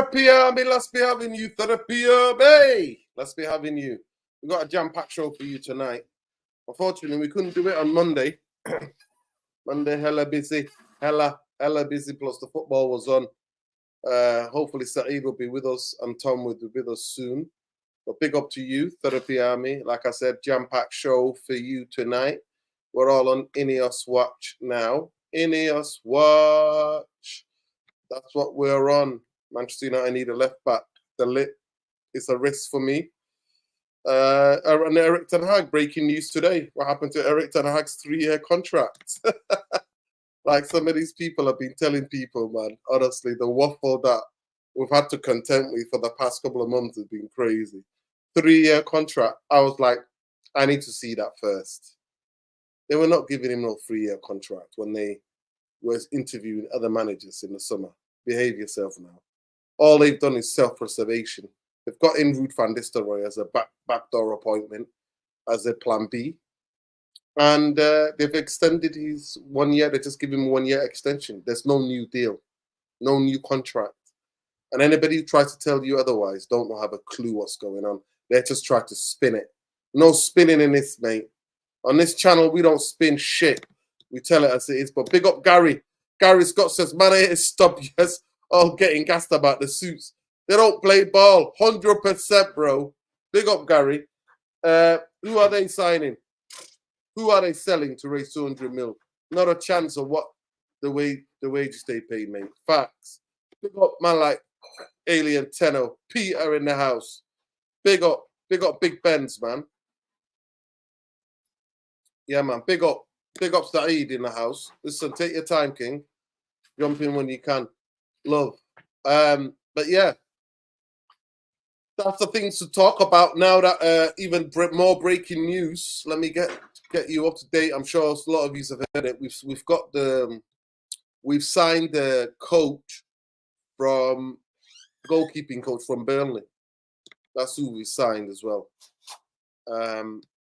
Therapy Army, let's be having you. Therapy Army, let's be having you. We've got a jam-packed show for you tonight. Unfortunately, we couldn't do it on Monday. Monday, hella busy. Hella busy, plus the football was on. Hopefully, Saeed will be with us and Tom will be with us soon. But big up to you, Therapy Army. Like I said, jam-packed show for you tonight. We're all on Ineos Watch now. Ineos Watch. That's what we're on. Manchester United need a left back. The Ligt is a risk for me. And Eric Ten Hag, breaking news today. What happened to Eric Ten Hag's 3-year contract? Like some of these people have been telling people, man, honestly, the waffle that we've had to contend with for the past couple of months has been crazy. 3-year contract. I was like, I need to see that first. They were not giving him no 3-year contract when they were interviewing other managers in the summer. Behave yourself now. All they've done is self-preservation. They've got in Ruud van Nistelrooy as a backdoor appointment, as a plan B. And they've extended his 1 year. They just give him a 1-year extension. There's no new deal, no new contract. And anybody who tries to tell you otherwise don't have a clue what's going on. They just try to spin it. No spinning in this, mate. On this channel, we don't spin shit. We tell it as it is. But big up Gary. Gary Scott says, man, I hate stop yes. All getting gassed about the suits. They don't play ball. 100%, bro. Big up, Gary. Who are they signing? Who are they selling to raise 200 mil? Not a chance of what the wages they pay, mate. Facts. Big up, man, like Alien Tenno. Peter in the house. Big up Big Benz, man. Yeah, man. Big up Saeed in the house. Listen, take your time, King. Jump in when you can. Love. But yeah, that's the things to talk about now that even more breaking news. Let me get you up to date. I'm sure a lot of you have heard it. We've signed the goalkeeping coach from Burnley. That's who we signed as well.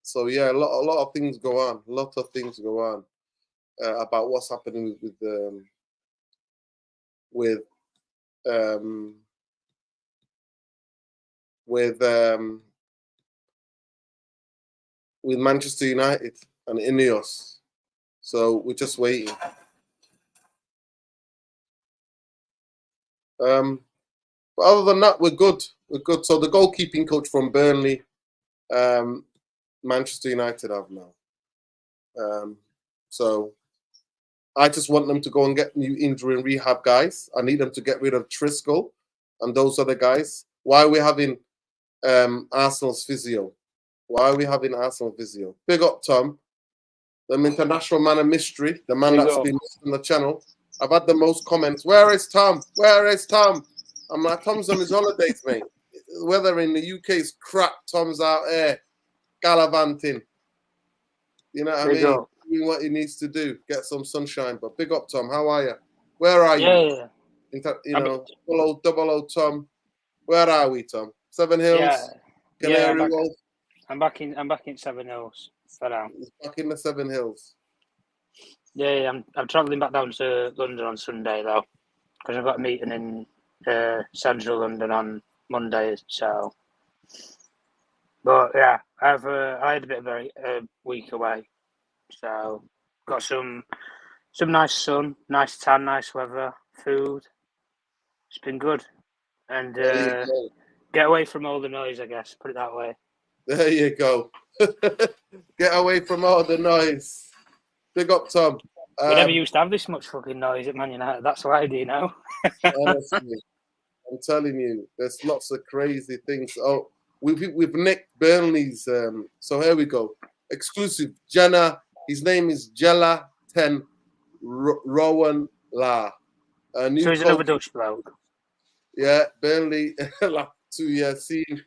So yeah, a lot of things go on. A lot of things go on about what's happening with Manchester United and Ineos. So we're just waiting. But other than that, we're good. We're good. So the goalkeeping coach from Burnley, Manchester United have now. So I just want them to go and get new injury and rehab guys. I need them to get rid of Triskel and those other guys. Why are we having Arsenal's physio? Why are we having Arsenal physio? Big up, Tom. The international man of mystery, the man that's been on the channel. I've had the most comments. Where is Tom? Where is Tom? I'm like, Tom's on his holidays, mate. The weather in the UK is crap. Tom's out there gallivanting. You know what I mean? Doing what he needs to do. Get some sunshine. But big up, Tom. How are you? Where are you? Yeah. Double O Tom. Where are we, Tom? Seven Hills? Yeah. I'm back in Seven Hills. He's back in the Seven Hills. Yeah, I'm travelling back down to London on Sunday though, because I've got a meeting in central London on Monday. So, but yeah, I had a bit of a week away, so got some nice sun, nice tan, nice weather, food. It's been good, and get away from all the noise, I guess. Put it that way. There you go. Get away from all the noise. Big up, Tom. We never used to have this much fucking noise at Man United. That's why, do you know? Honestly, I'm telling you, there's lots of crazy things. Oh, we've nicked Burnley's. So here we go. Exclusive. Jenna. His name is Jella 10 Rowan La. So he's another Dutch bloke. Yeah, Burnley. Like 2 years seen.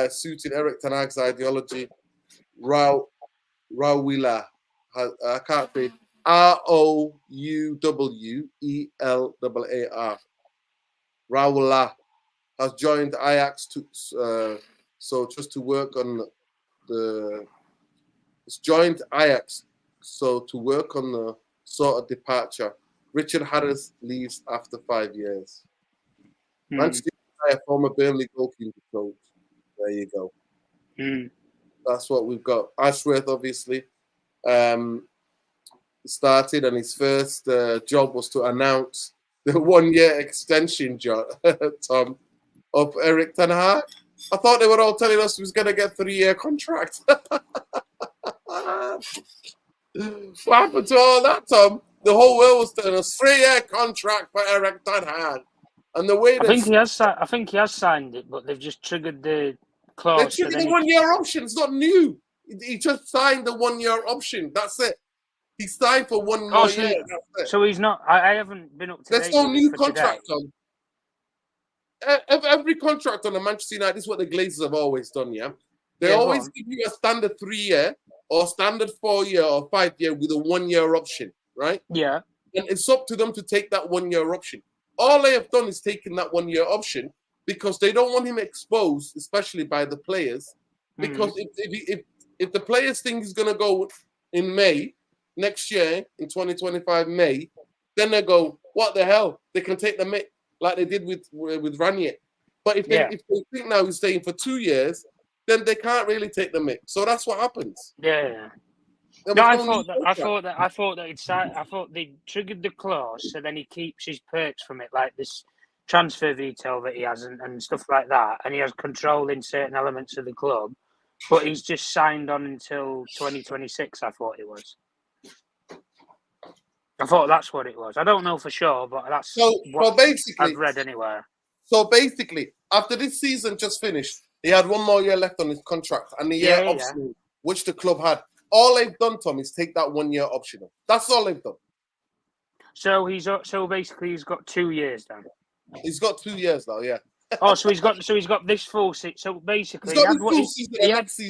Suited Eric Ten Hag's ideology. Rawila. I can't say Rouwellar. Rawala has joined Ajax to work on the sort of departure. Richard Harris leaves after 5 years. Manchester United, former Burnley goalkeeper coach. There you go. That's what we've got. Ashworth, obviously, started, and his first job was to announce the 1-year extension, Tom, of Erik ten Hag. I thought they were all telling us he was going to get 3-year contract. What happened to all that, Tom? The whole world was telling us 3-year contract for Erik ten Hag, and the way I think he has signed it, but they've just triggered the clause. They triggered the 1-year option. It's not new. He just signed the 1-year option. That's it. He signed for one more year. So he's not. I haven't been up to date. There's no new contract on. Every contract on a Manchester United, this is what the Glazers have always done, yeah? They always give you a standard 3-year or standard 4-year or 5-year with a 1-year option, right? Yeah. And it's up to them to take that 1-year option. All they have done is taken that 1-year option because they don't want him exposed, especially by the players. Because if the players think he's going to go in May, next year, in 2025 May, then they go, what the hell? They can take the mick like they did with Ranier. But if they think now he's staying for 2 years, then they can't really take the mick. So that's what happens. Yeah. No, I thought they triggered the clause, so then he keeps his perks from it, like this transfer veto that he has and stuff like that, and he has control in certain elements of the club. But he's just signed on until 2026. I thought it was. I thought that's what it was. I don't know for sure, but that's what basically I've read anywhere. So basically, after this season just finished, he had 1 more year left on his contract, and the year option, which the club had. All they've done, Tom, is take that 1-year optional. That's all they've done. So basically he's got 2 years then. He's got 2 years now, yeah. So he's got this full season. So basically, he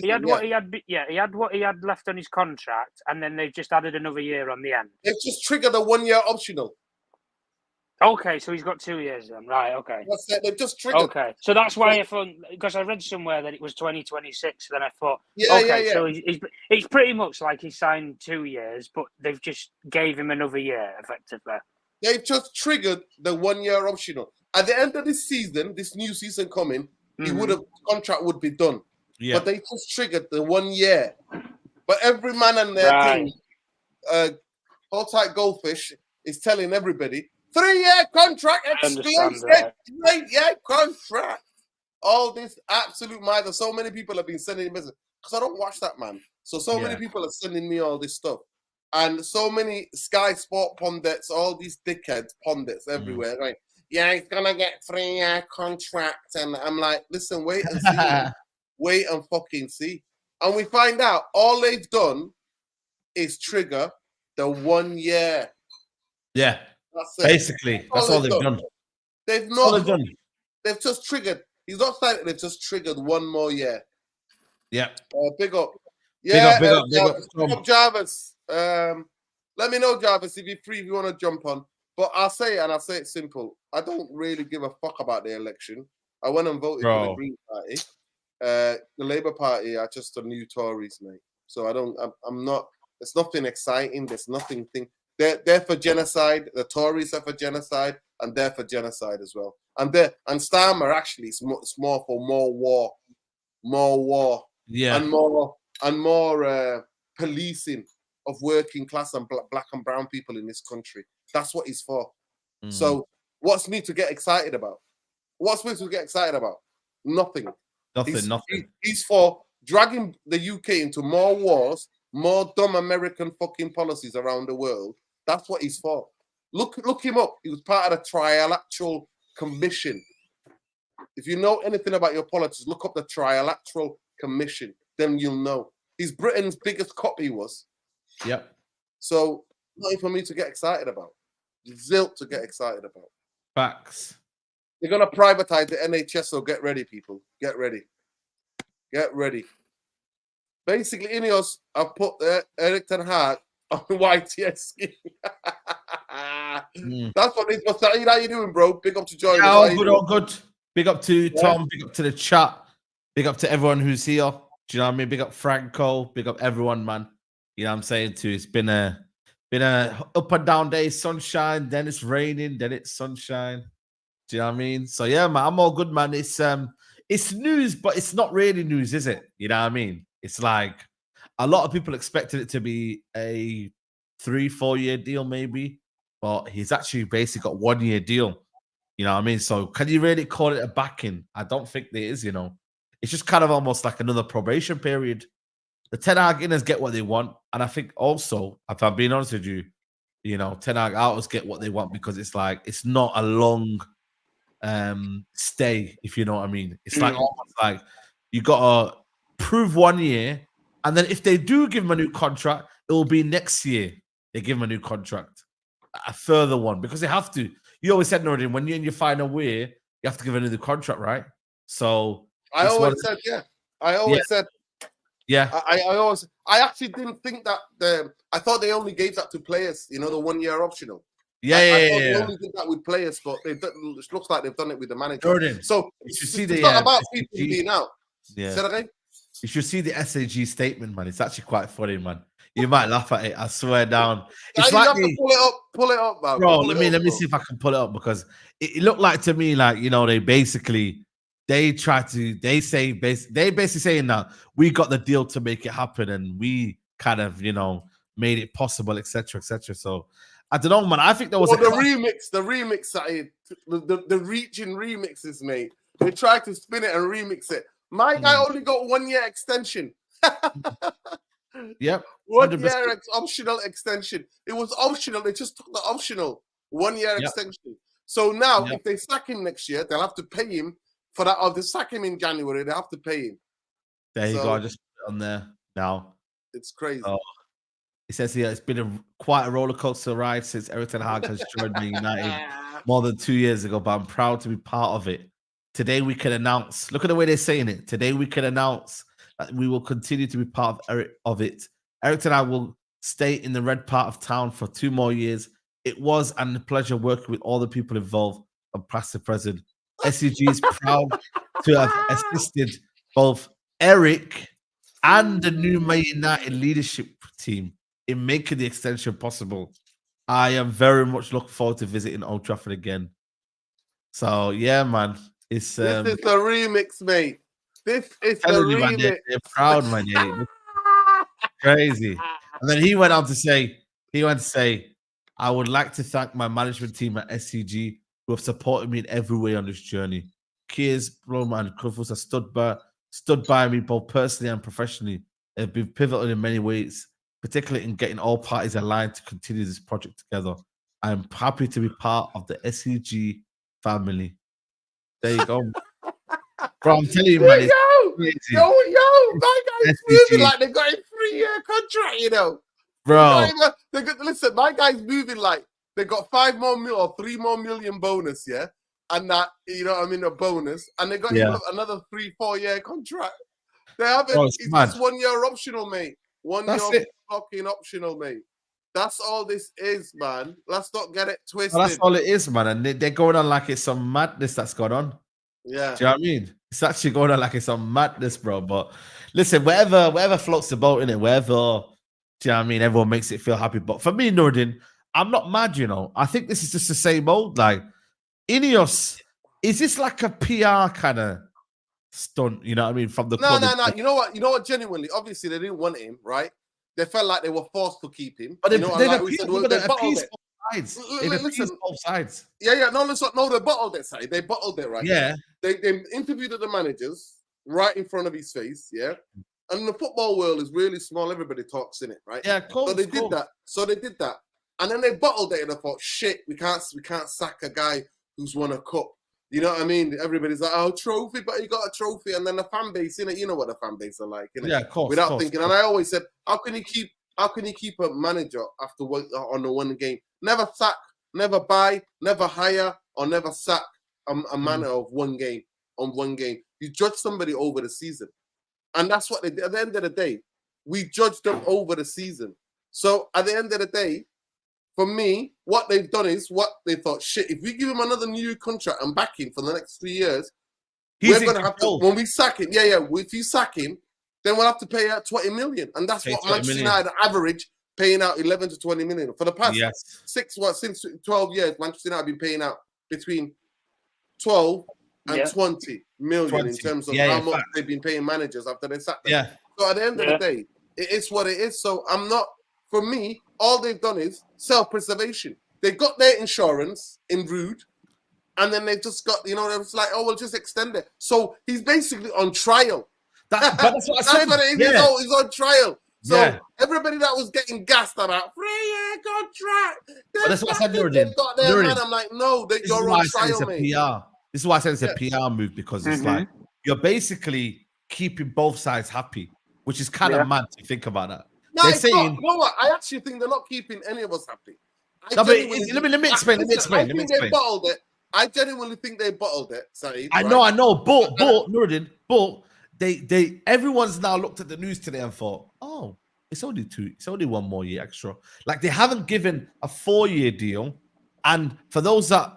had what he had left on his contract, and then they've just added another year on the end. They've just triggered a 1-year optional. Okay, so he's got 2 years then, right? Okay, that's it. They've just triggered. Okay, so that's why I thought, because I read somewhere that it was 2026. Then I thought, so he's pretty much like he signed 2 years, but they've just gave him another year effectively. They've just triggered the 1-year optional. At the end of this season, this new season coming, contract would be done. Yeah. But they just triggered the 1 year. But every man and their team, Hold Tight Goldfish, is telling everybody, 3-year contract, exclusive, 3-year contract. All this absolute mind. So many people have been sending me messages because I don't watch that, man. So many people are sending me all this stuff. And so many Sky Sport pundits, all these dickheads pundits everywhere, right? Yeah, he's gonna get 3-year contract, and I'm like, listen, wait and see, wait and fucking see. And we find out all they've done is trigger the 1 year. Yeah, basically, that's all they've done. They've not. They've just triggered. He's not saying they've just triggered 1 more year. Yeah. Big up. Yeah, big up, Jarvis. Let me know, Jarvis, if you're free, if you want to jump on. But I'll say it, and I'll say it simple. I don't really give a fuck about the election. I went and voted for the Green Party. The Labour Party are just the new Tories, mate. So I'm not. There's nothing exciting. There's nothing. They're for genocide. The Tories are for genocide, and they're for genocide as well. And Starmer actually is more for more war, yeah, and more policing of working class and black and brown people in this country. That's what he's for. So what's me to get excited about? What's me to get excited about? Nothing. Nothing. He's for dragging the UK into more wars, more dumb American fucking policies around the world. That's what he's for. Look him up. He was part of the Trilateral Commission. If you know anything about your politics, look up the Trilateral Commission. Then you'll know. He's Britain's biggest cop, he was. Yep. So nothing for me to get excited about. Zilch to get excited about. Facts. They're going to privatize the NHS, so get ready, people. Get ready. Get ready. Basically, Ineos have put Erik ten Hag on YTS scheme. That's what it was. How you doing, bro? Big up to join. Yeah, all good. Big up to Tom. Big up to the chat. Big up to everyone who's here. Do you know what I mean? Big up Franco. Big up everyone, man. You know what I'm saying too? It's been a up and down day, sunshine, then it's raining, then it's sunshine. Do you know what I mean? So yeah, man, I'm all good, man. It's news, but it's not really news, is it? You know what I mean? It's like a lot of people expected it to be a 3-4 year deal, maybe, but he's actually basically got 1 year deal. You know what I mean? So can you really call it a backing? I don't think there is, you know. It's just kind of almost like another probation period. The Ten Hag inners get what they want. And I think also, if I'm being honest with you, you know, Ten Hag outers get what they want because it's like it's not a long stay, if you know what I mean. It's like almost like you gotta prove 1 year, and then if they do give him a new contract, it will be next year they give him a new contract, a further one, because they have to. You always said, Nordin, when you're in your final year, you have to give a new contract, right? So I always said, yeah. I always said, yeah. I actually didn't think that I thought they only gave that to players, you know, the 1 year optional. I thought they only did that with players, but it looks like they've done it with the manager. Jordan, so it's not about people being out. Yeah. Say that again? You should see the SAG statement, man. It's actually quite funny, man. You might laugh at it. I swear down. It's you have to pull it up, man. Bro, let me see if I can pull it up, because it looked like to me like, you know, they basically basically saying that we got the deal to make it happen and we kind of, you know, made it possible, etc., etc. So I don't know, man. I think there was the remix that the reaching remixes, mate. They tried to spin it and remix it. My guy only got 1 year extension. Yep. 1 year optional extension. It was optional. They just took the optional 1 year extension. So now, if they sack him next year, they'll have to pay him for that. Or if they sack him in January, they have to pay him. There you go. I just put it on there now. It's crazy. It says here it's been quite a roller coaster ride since Erik ten Hag has joined Man United more than 2 years ago, but I'm proud to be part of it. Today we can announce, look at the way they're saying it. Today we can announce that we will continue to be part of it. Erik ten Hag will stay in the red part of town for 2 more years. It was a pleasure working with all the people involved, from past to present. SCG is proud to have assisted both Erik and the new Man United leadership team in making the extension possible. I am very much looking forward to visiting Old Trafford again. So yeah, man, it's this is the remix, mate. This is the remix. Man, they're proud, man. Crazy. And then he went on to say, I would like to thank my management team at SCG who have supported me in every way on this journey. Kears, Bloma, and Kruffus have stood by me both personally and professionally. They've been pivotal in many ways, particularly in getting all parties aligned to continue this project together. I'm happy to be part of the SCG family. There you go. Bro, I'm telling you, man. Yo, my guy's moving like they got a 3-year contract, you know. Bro. Listen, my guy's moving like they got 5 more mil or 3 more million bonus, yeah? And that, you know what I mean, a bonus. And they got another 3-4 year contract. They haven't, it's 1 year optional, mate. 1 year fucking optional, mate. That's all this is, man. Let's not get it twisted. Well, that's all it is, man. And they're going on like it's some madness that's going on. Yeah. Do you know what I mean? It's actually going on like it's some madness, bro. But listen, whatever floats the boat in it, wherever, do you know what I mean? Everyone makes it feel happy. But for me, Nordin, I'm not mad, you know. I think this is just the same old. Like, Ineos, is this like a PR kind of stunt, you know what I mean? From the No. You know what? Genuinely, obviously, they didn't want him, right? They felt like they were forced to keep him. But they appeased both sides. Listen, both sides. Yeah. No, they bottled it, say. They bottled it, right? Yeah. They interviewed the managers right in front of his face, yeah? And the football world is really small. Everybody talks in it, right? Yeah, cool. So they did that. And then they bottled it and I thought, shit, we can't sack a guy who's won a cup. You know what I mean? Everybody's like, oh, trophy, but he got a trophy. And then the fan base, innit? You know what the fan base are like, innit? Yeah, of course. Without thinking. And I always said, how can you keep a manager after on the one game? Never sack, never buy, never hire, or never sack a manager of one game on one game. You judge somebody over the season. And that's what they did. At the end of the day, we judged them over the season. So at the end of the day, for me, what they've done is what they thought, shit, if we give him another new contract and back him for the next 3 years, we're going to have to, when we sack him, if you sack him, then we'll have to pay out 20 million. And that's what Manchester United average, paying out 11 to 20 million. For the past since 12 years, Manchester United have been paying out between 12 and Yeah. 20 million in 20. terms of Yeah, how yeah, much fact. they've been paying managers after they sacked them. Yeah. So at the end of the day, it is what it is. So I'm not, for me, all they've done is self-preservation. They got their insurance in Rude, and then they just got, it's like, oh, we'll just extend it. So he's basically on trial. But that's what I said. That's what it is. Yeah. He's on trial. So Yeah. everybody that was getting gassed about 3-year contract, But that's what I said, they've Nuruddin. got their Nuruddin, man. I'm like, no, This is you're why on I said it's trial, a mate. PR. This is why I said it's a PR move, because it's like you're basically keeping both sides happy, which is kind of mad to think about that. No, They're it's saying, not. You know what? I actually think they're not keeping any of us happy. No, but let me explain. I think they bottled it. I genuinely think they bottled it, Saeed. I know, but Nuruddin, but they everyone's now looked at the news today and thought, oh, it's only 1 more year extra. Like, they haven't given a 4-year deal, and for those that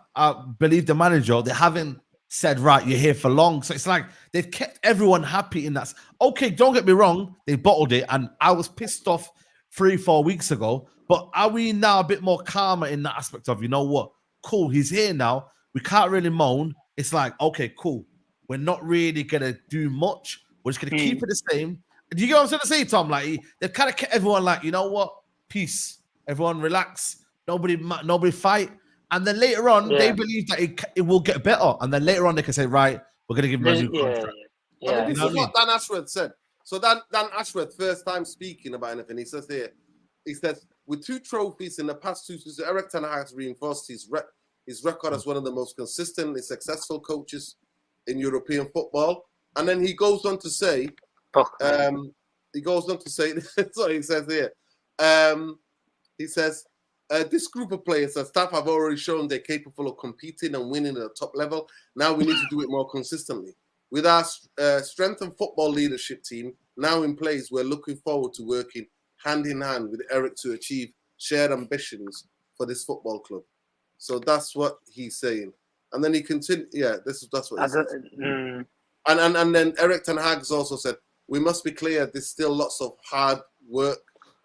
believe the manager, they haven't said, right, you're here for long. So it's like they've kept everyone happy in that. Okay, don't get me wrong, they bottled it, and I was pissed off 3-4 weeks ago. But are we now a bit more calmer in that aspect of, you know what? Cool, he's here now. We can't really moan. It's like, okay, cool. We're not really gonna do much. We're just gonna keep it the same. Do you get what I'm trying to say, Tom? Like, they've kind of kept everyone like, you know what? Peace. Everyone relax. Nobody fight. And then later on, they believe that it will get better. And then later on, they can say, right, we're gonna give him a new contract. I mean, this is what Dan Ashworth said. So Dan Ashworth, first time speaking about anything, he says here, he says, with 2 trophies in the past 2 seasons, Erik ten Hag has reinforced his record as one of the most consistently successful coaches in European football. And then he goes on to say, so he says here, he says, this group of players and staff have already shown they're capable of competing and winning at the top level. Now we need to do it more consistently. With our strengthened football leadership team now in place, we're looking forward to working hand in hand with Erik to achieve shared ambitions for this football club. So that's what he's saying. And then he continued, that's what he said. And then Erik ten Hag has also said, we must be clear, there's still lots of hard work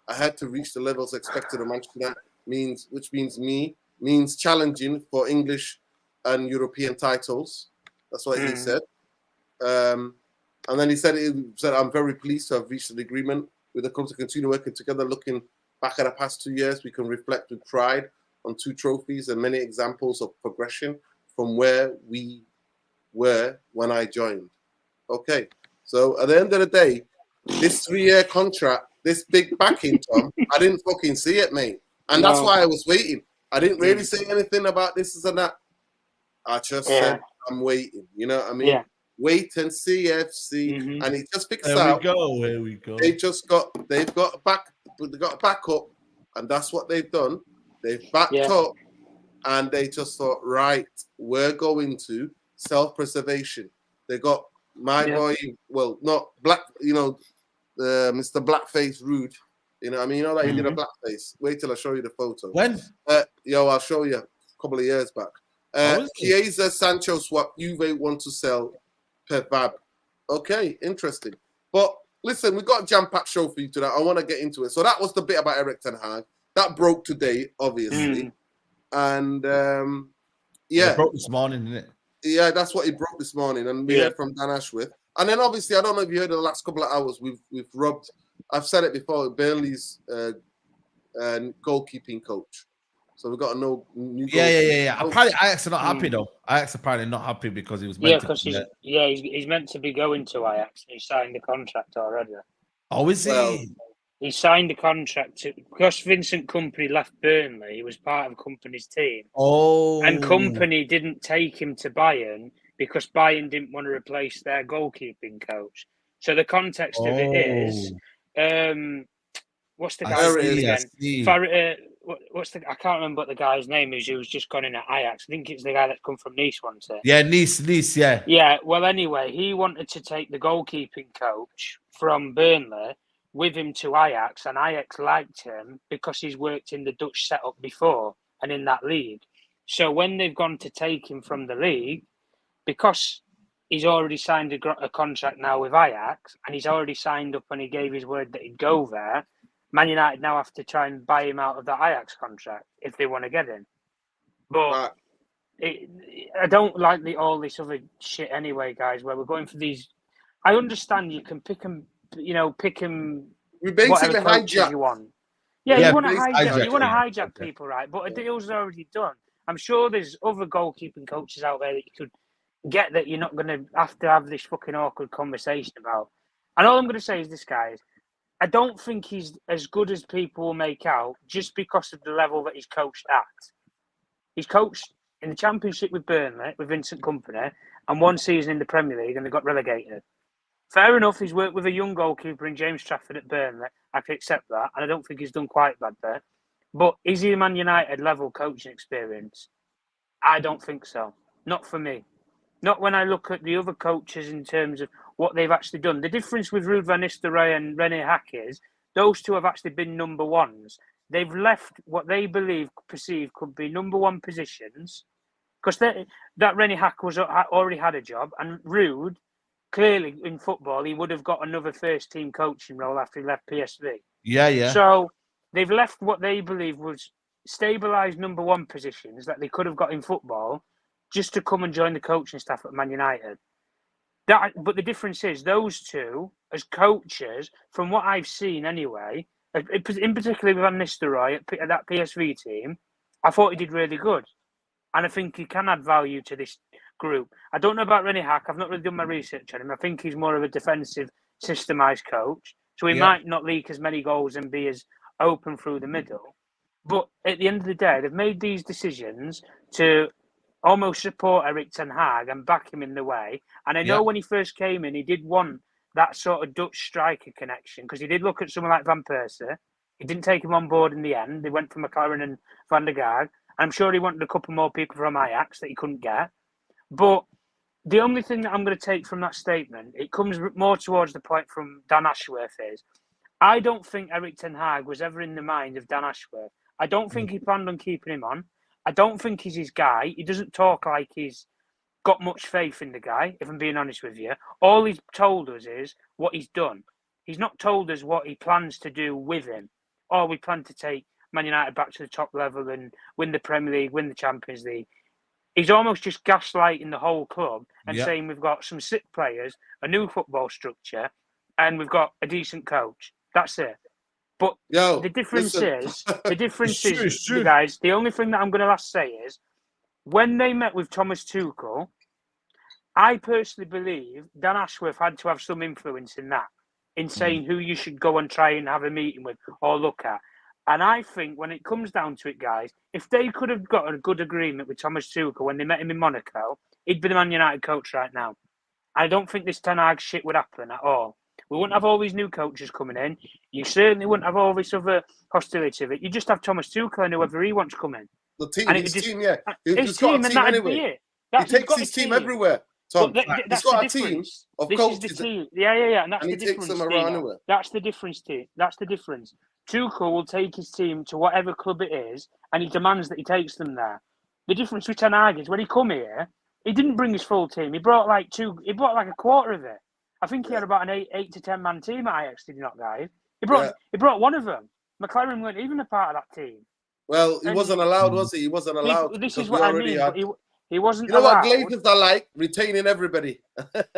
ahead to reach the levels expected of Manchester United, which means challenging for English and European titles. That's what he said. And then he said, I'm very pleased to have reached an agreement with the club to continue working together. Looking back at the past 2 years, we can reflect with pride on 2 trophies and many examples of progression from where we were when I joined. Okay, so at the end of the day, this 3-year contract, this big backing, Tom, I didn't fucking see it, mate. And that's why I was waiting. I didn't really say anything about this and that. I just said, I'm waiting. You know what I mean? Yeah. Wait and see, FC. And it just picks out. Here we go. They've got a backup, and that's what they've done. They've backed up, and they just thought, right, we're going to self-preservation. They got my boy, well, not black, Mr. Blackface Rude. You know what I mean? You know that he did a blackface. Wait till I show you the photo. When? I'll show you a couple of years back. Chiesa Sancho swap, Juve want to sell Pevab. Okay, interesting. But listen, we've got a jam-packed show for you today. I want to get into it. So that was the bit about Erik ten Hag. That broke today, obviously. And it broke this morning, didn't it? Yeah, that's what he broke this morning. And we heard from Dan Ashworth. And then obviously, I don't know if you heard in the last couple of hours, we've robbed, I've said it before, Burnley's goalkeeping coach. So we've got a new Yeah. Apparently, Ajax are not happy though. Ajax apparently not happy because he was meant to. He's meant to be going to Ajax. He signed the contract already. Oh, is he? He signed the contract because Vincent Kompany left Burnley. He was part of Kompany's team. Oh, and Kompany didn't take him to Bayern because Bayern didn't want to replace their goalkeeping coach. So the context of it is, what's the guy's name again? I can't remember what the guy's name is who's just gone in at Ajax. I think it's the guy that's come from Nice, wasn't it? Yeah, Nice, yeah. Yeah, well, anyway, he wanted to take the goalkeeping coach from Burnley with him to Ajax, and Ajax liked him because he's worked in the Dutch setup before and in that league. So when they've gone to take him from the league, because he's already signed a contract now with Ajax, and he's already signed up and he gave his word that he'd go there, Man United now have to try and buy him out of the Ajax contract if they want to get him. But I don't like all this other shit anyway, guys. Where we're going for these. I understand you can pick them, pick them. We Whatever basically coaches hijack. you want. Yeah, Yeah, you want to hijack, hijack. You want to yeah. hijack people, right? But a deal's already done. I'm sure there's other goalkeeping coaches out there that you could get that you're not going to have this fucking awkward conversation about. And all I'm going to say is this, guys. I don't think he's as good as people will make out just because of the level that he's coached at. He's coached in the Championship with Burnley, with Vincent Kompany, and one season in the Premier League, and they got relegated. Fair enough, he's worked with a young goalkeeper in James Trafford at Burnley. I can accept that, and I don't think he's done quite bad there. But is he a Man United level coaching experience? I don't think so. Not for me. Not when I look at the other coaches in terms of what they've actually done. The difference with Ruud van Nistelrooy and Rene Hack is those two have actually been number ones. They've left what they perceive could be number one positions, because that Rene Hack already had a job, and Ruud, clearly in football, he would have got another first team coaching role after he left PSV. Yeah. So they've left what they believe was stabilised number one positions that they could have got in football just to come and join the coaching staff at Man United. But the difference is those two, as coaches, from what I've seen anyway, in particular with Van Nistelrooy at that PSV team, I thought he did really good. And I think he can add value to this group. I don't know about Rene Hack. I've not really done my research on him. I think he's more of a defensive, systemised coach. So he might not leak as many goals and be as open through the middle. But at the end of the day, they've made these decisions to almost support Erik ten Hag and back him in the way. And I know when he first came in, he did want that sort of Dutch striker connection, because he did look at someone like Van Persie. He didn't take him on board in the end. They went for McLaren and Van der Gaag. I'm sure he wanted a couple more people from Ajax that he couldn't get. But the only thing that I'm going to take from that statement, it comes more towards the point from Dan Ashworth, is I don't think Erik ten Hag was ever in the mind of Dan Ashworth. I don't think he planned on keeping him on. I don't think he's his guy. He doesn't talk like he's got much faith in the guy, if I'm being honest with you. All he's told us is what he's done. He's not told us what he plans to do with him. Or we plan to take Man United back to the top level and win the Premier League, win the Champions League. He's almost just gaslighting the whole club and saying we've got some sick players, a new football structure, and we've got a decent coach. That's it. But the difference is, guys, the only thing that I'm going to last say is, when they met with Thomas Tuchel, I personally believe Dan Ashworth had to have some influence in that, in saying who you should go and try and have a meeting with or look at. And I think when it comes down to it, guys, if they could have got a good agreement with Thomas Tuchel when they met him in Monaco, he'd be the Man United coach right now. I don't think this Ten Hag shit would happen at all. We wouldn't have all these new coaches coming in. You certainly wouldn't have all this other hostility of it. You just have Thomas Tuchel and whoever he wants to come in. The team, and his team, his team, and that'd be it. He takes his team everywhere. Tom, he's got a team of coaches. This is the team. Yeah, and that's the difference. And he takes them around anywhere. That's the difference, team. That's the difference. Tuchel will take his team to whatever club it is, and he demands that he takes them there. The difference with Ten Hag is when he come here, he didn't bring his full team. He brought like a quarter of it. I think he had about an 8 to 10 man team at Ajax, did he not, guys? He brought one of them. McLaren weren't even a part of that team. Well, he wasn't allowed, was he? He wasn't allowed. This is what I mean. He wasn't. You know allowed. what Glazers are like? Retaining everybody.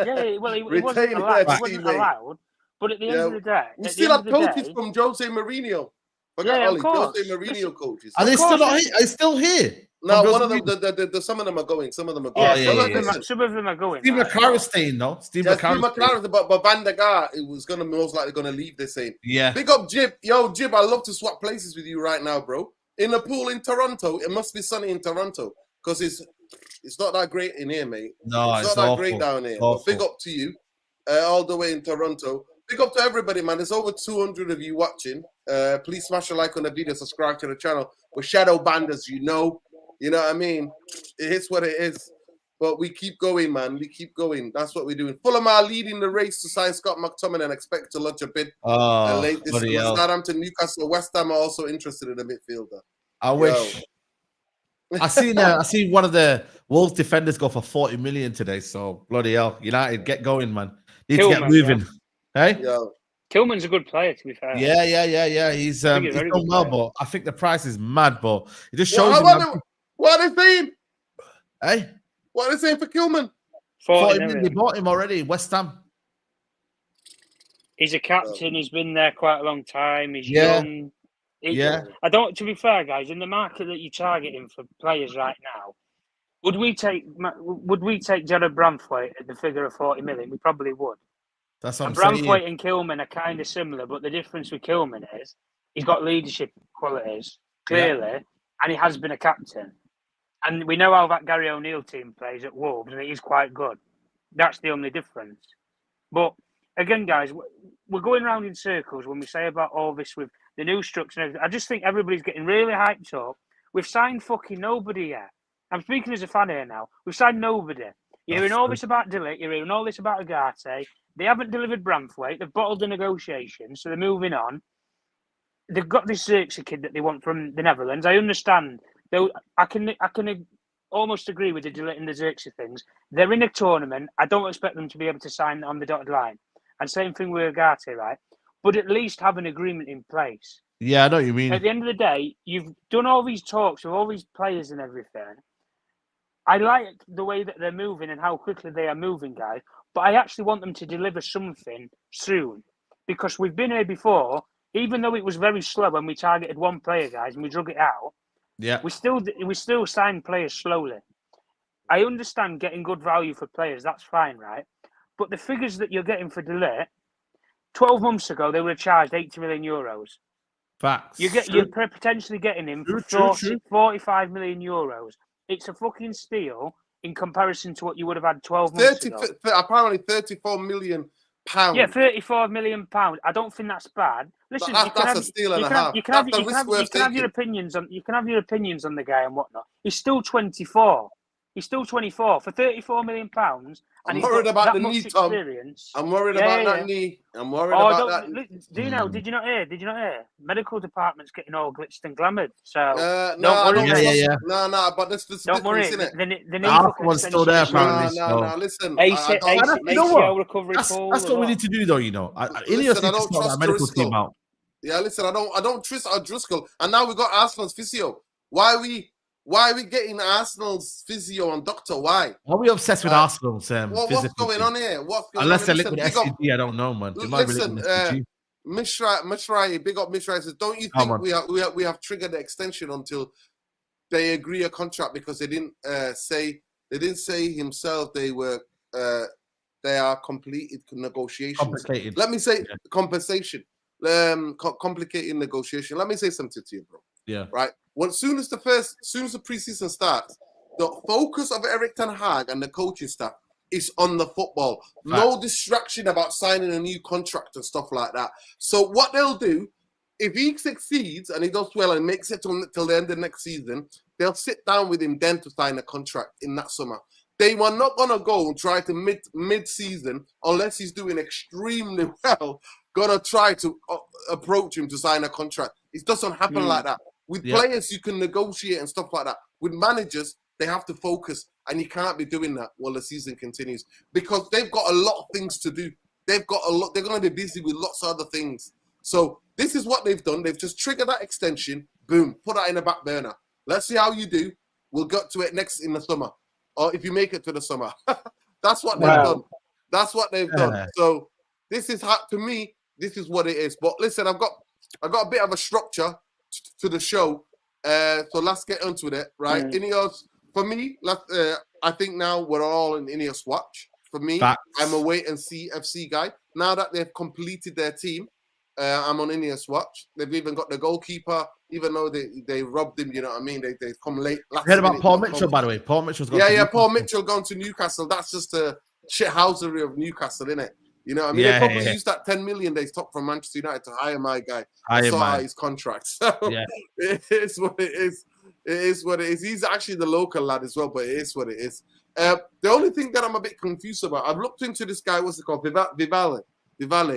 He wasn't allowed. He wasn't allowed. But at the end of the day, we still have coaches from Jose Mourinho. Of course. Jose Mourinho coaches. Are they still not here? Are they still here? No, one of them. Some of them are going. Some of them are going. Some of them are going. Steve McLaren's staying, though. Steve McLaren, but Van der Gaag, it was most likely going to leave the same. Yeah. Big up Jib. Yo, Jib, I'd love to swap places with you right now, bro. In a pool in Toronto, it must be sunny in Toronto because it's not that great in here, mate. No, it's not that great down here. But big up to you, all the way in Toronto. Big up to everybody, man. There's over 200 of you watching. Please smash a like on the video, subscribe to the channel. We're shadow banders, you know what I mean? It is what it is. But we keep going, man. We keep going. That's what we're doing. Fulham are leading the race to sign Scott McTominay and expect to lodge a bid late this year. Southampton, Newcastle, West Ham are also interested in a midfielder. I wish. I seen one of the Wolves defenders go for 40 million today. So bloody hell, United, get going, man. Need to get moving. Hey, Tillman's a good player, to be fair. Yeah. He's done well, but I think the price is mad. But it just shows. What are they saying? Hey, What are they saying for Kilman? 40 million. They bought him already. West Ham. He's a captain. He's been there quite a long time. He's Yeah. young. Yeah. To be fair, guys, in the market that you're targeting for players right now, would we take Jared Branthwaite at the figure of 40 million? We probably would. That's what I'm Branthwaite saying. and Kilman are kind of similar, but the difference with Kilman is he's got leadership qualities, clearly, and he has been a captain. And we know how that Gary O'Neill team plays at Wolves, and he's quite good. That's the only difference. But again, guys, we're going around in circles when we say about all this with the new structure and everything. I just think everybody's getting really hyped up. We've signed fucking nobody yet. I'm speaking as a fan here now. We've signed nobody. You're hearing all this about Ligt. You're hearing all this about Agate. They haven't delivered Branthwaite. They've bottled the negotiations, so they're moving on. They've got this Xerxes kid that they want from the Netherlands. I understand. Though I can almost agree with the Ligt and the Xerxes things. They're in a tournament. I don't expect them to be able to sign on the dotted line. And same thing with Agate, right? But at least have an agreement in place. Yeah, I know what you mean. At the end of the day, you've done all these talks with all these players and everything. I like the way that they're moving and how quickly they are moving, guys. But I actually want them to deliver something soon. Because we've been here before, even though it was very slow when we targeted one player, guys, and we drug it out. Yeah. We still sign players slowly. I understand getting good value for players, that's fine, right? But the figures that you're getting for Ligt, 12 months ago, they were charged 80 million euros. Facts. You're potentially getting him for 45 million euros. It's a fucking steal in comparison to what you would have had 12 months ago. Apparently 34 million pounds. Yeah, 34 million pounds. I don't think that's bad. Listen, that's a steal and a half. You can have your opinions on the guy and whatnot. He's still 24. He's still 24 for 34 million pounds. I'm worried about the knee, Tom. I'm worried about that knee. I'm worried about that. Did you not hear? Medical department's getting all glitched and glamoured. So don't worry. No. But this don't worry. The half one's still there, apparently. No. Listen, ACL recovery. That's what we need to do, though. You know, Ineos need to sort that medical team out. Yeah, listen, I don't trust Driscoll, and now we got Arsenal's physio. Why are we getting Arsenal's physio and doctor? Why? Why are we obsessed with Arsenal's what's going on here? Unless they're liquid SCG, I don't know, man. Listen, Mishrai, big up Mishrai says, don't you think we have triggered the extension until they agree a contract, because they didn't say himself they are completed negotiations. Complicated. Let me say compensation. Complicated negotiation. Let me say something to you, bro. Yeah. Right. Soon as the preseason starts, the focus of Erik ten Hag and the coaching staff is on the football. Fact. No distraction about signing a new contract and stuff like that. So what they'll do, if he succeeds and he does well and makes it till the end of next season, they'll sit down with him then to sign a contract in that summer. They were not gonna go and try to mid-season unless he's doing extremely well. Gonna try to approach him to sign a contract. It doesn't happen like that. With players, you can negotiate and stuff like that. With managers, they have to focus, and you can't be doing that while the season continues, because they've got a lot of things to do. They're going to be busy with lots of other things. So this is what they've done. They've just triggered that extension. Boom, put that in the back burner. Let's see how you do. We'll get to it next in the summer, or if you make it to the summer. That's what they've done. That's what they've done. So this is to me. This is what it is. But listen, I've got a bit of a structure to the show, so let's get into it, right? Ineos, for me, I think now we're all in Ineos watch. For me, I'm a wait and see FC guy. Now that they've completed their team, I'm on Ineos watch. They've even got the goalkeeper, even though they robbed him. You know what I mean? They come late. Heard about Paul Mitchell, by the way. Paul Mitchell's gone. Paul Mitchell gone to Newcastle. That's just a shithousery of Newcastle, isn't it? You know what I mean? They probably used that 10 million they took from Manchester United to hire my guy. Saw his contract. So it is what it is. It is what it is. He's actually the local lad as well, but it is what it is. The only thing that I'm a bit confused about, I've looked into this guy, what's it called? Vivale,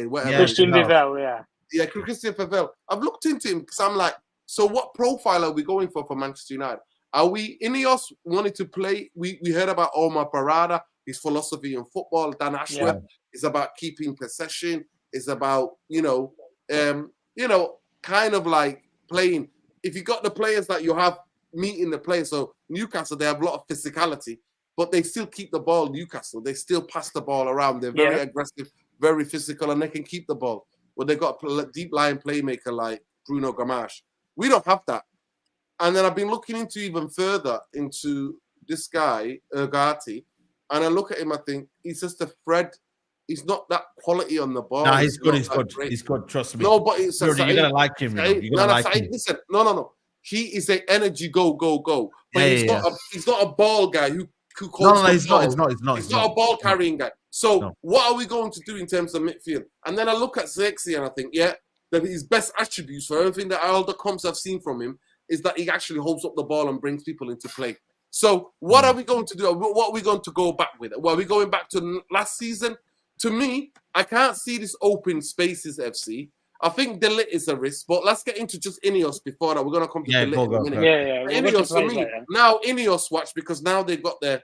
whatever. Christian Vivale, yeah. Yeah, Christian Vivale. I've looked into him because I'm like, so what profile are we going for Manchester United? Are we, Ineos wanted to play, we heard about Omar Parada, his philosophy in football. Dan Ashworth is about keeping possession. It's about, kind of like playing. If you got the players that you have meeting the play. So Newcastle, they have a lot of physicality, but they still keep the ball. Newcastle, they still pass the ball around. They're very aggressive, very physical, and they can keep the ball. But they got a deep line playmaker like Bruno Gamache. We don't have that. And then I've been looking into even further into this guy, Ugarte, and I look at him, I think he's just a Fred. He's not that quality on the ball. Nah, he's good. He's good. He's good. Trust me. No, but it's you're gonna like him. You're gonna like him. Listen, no. He is an energy go. But he's not a ball guy who No, he's not. He's not a ball carrying guy. So what are we going to do in terms of midfield? And then I look at Xerxes and I think, that his best attributes for everything that all the comps I've seen from him is that he actually holds up the ball and brings people into play. So what are we going to do? What are we going to go back with? Well, are we going back to last season? To me, I can't see this open spaces FC. I think Ligt is a risk, but let's get into just Ineos before that. We're going to come to Ligt in a minute. Yeah. Ineos for me. Now Ineos watch, because now they've got their,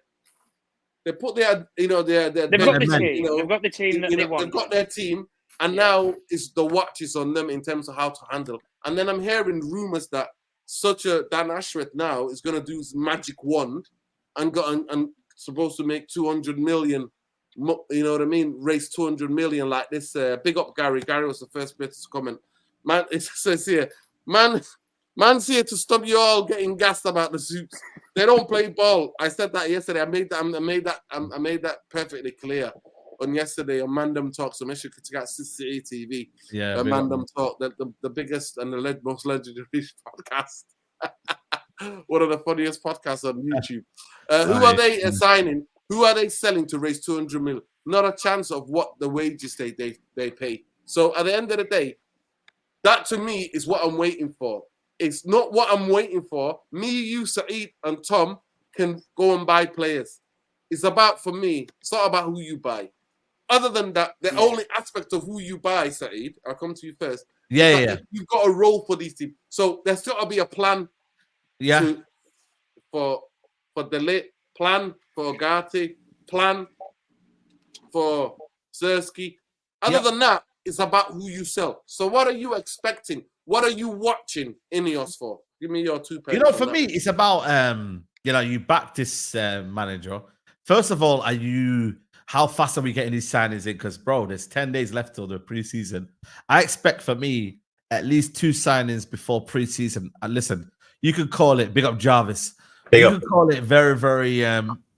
they've got the team. They've got the team that they want. They've got their team, and now it's the watches on them in terms of how to handle. And then I'm hearing rumors that such a Dan Ashworth now is going to do his magic wand and supposed to make 200 million. You know what I mean? Raise 200 million like this. Big up Gary. Gary was the first bit to comment. Man, it says here, man's here to stop you all getting gassed about the suits. They don't play ball. I said that yesterday. I made that perfectly clear on yesterday on Mandem Talk. So make sure to get City TV. Yeah, Mandem Talk, the biggest and the most legendary podcast. One of the funniest podcasts on YouTube. Who are they signing? Who are they selling to raise 200 million? Not a chance of what the wages they pay. So at the end of the day, that to me is what I'm waiting for. It's not what I'm waiting for. Me, you, Saeed, and Tom can go and buy players. It's about, for me, it's not about who you buy. Other than that, the only aspect of who you buy, Saeed, I'll come to you first. Yeah. You've got a role for these teams. So there's got to be a plan for the late plan for Ugarte, plan for Zersky. Other than that, it's about who you sell. So what are you expecting? What are you watching Ineos for? Give me your 2 pence. For me, it's about you back this manager. First of all, how fast are we getting these signings in? Because bro, there's 10 days left till the preseason. I expect for me at least 2 signings before preseason. And listen, you could call it big up Jarvis. You could call it very, very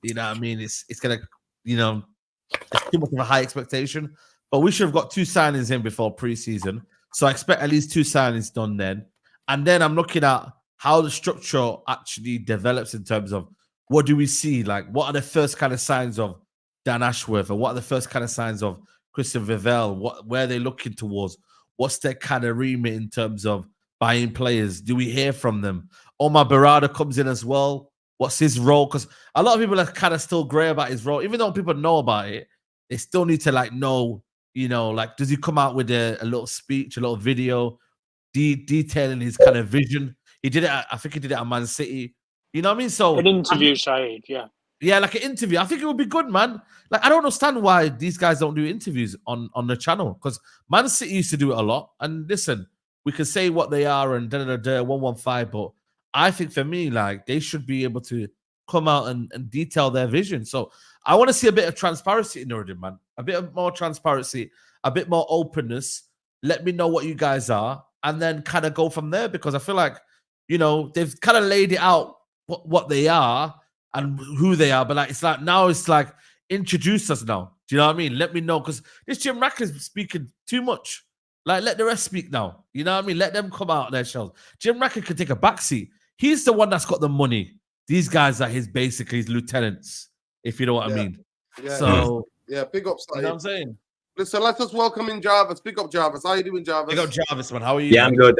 it's gonna, it's too much of a high expectation. But we should have got 2 signings in before preseason. So I expect at least 2 signings done then. And then I'm looking at how the structure actually develops in terms of what do we see? Like, what are the first kind of signs of Dan Ashworth? And what are the first kind of signs of Christian Vivel? Where are they looking towards? What's their kind of remit in terms of buying players? Do we hear from them? Omar Berrada comes in as well. What's his role? Because a lot of people are kind of still grey about his role. Even though people know about it, they still need to know, does he come out with a little speech, a little video, detailing his kind of vision? He did it. I think he did it at Man City. You know what I mean? So an interview, Saeed, yeah, like an interview. I think it would be good, man. Like, I don't understand why these guys don't do interviews on the channel, because Man City used to do it a lot. And listen, we can say what they are and 115, but I think for me, like, they should be able to come out and detail their vision. So I want to see a bit of transparency in Nuruddin, man. A bit more transparency, a bit more openness. Let me know what you guys are, and then kind of go from there, because I feel like, they've kind of laid it out what they are and who they are. But now it's like, introduce us now. Do you know what I mean? Let me know, because this Jim Rack is speaking too much. Like, let the rest speak now. You know what I mean? Let them come out of their shells. Jim Rack can take a backseat. He's the one that's got the money. These guys are his lieutenants, if you know what I mean. Yeah. So big up. You know what I'm saying? Listen, let's just welcome in Jarvis. Big up Jarvis. How you doing, Jarvis? Big up Jarvis, man. How are you? Yeah, I'm good.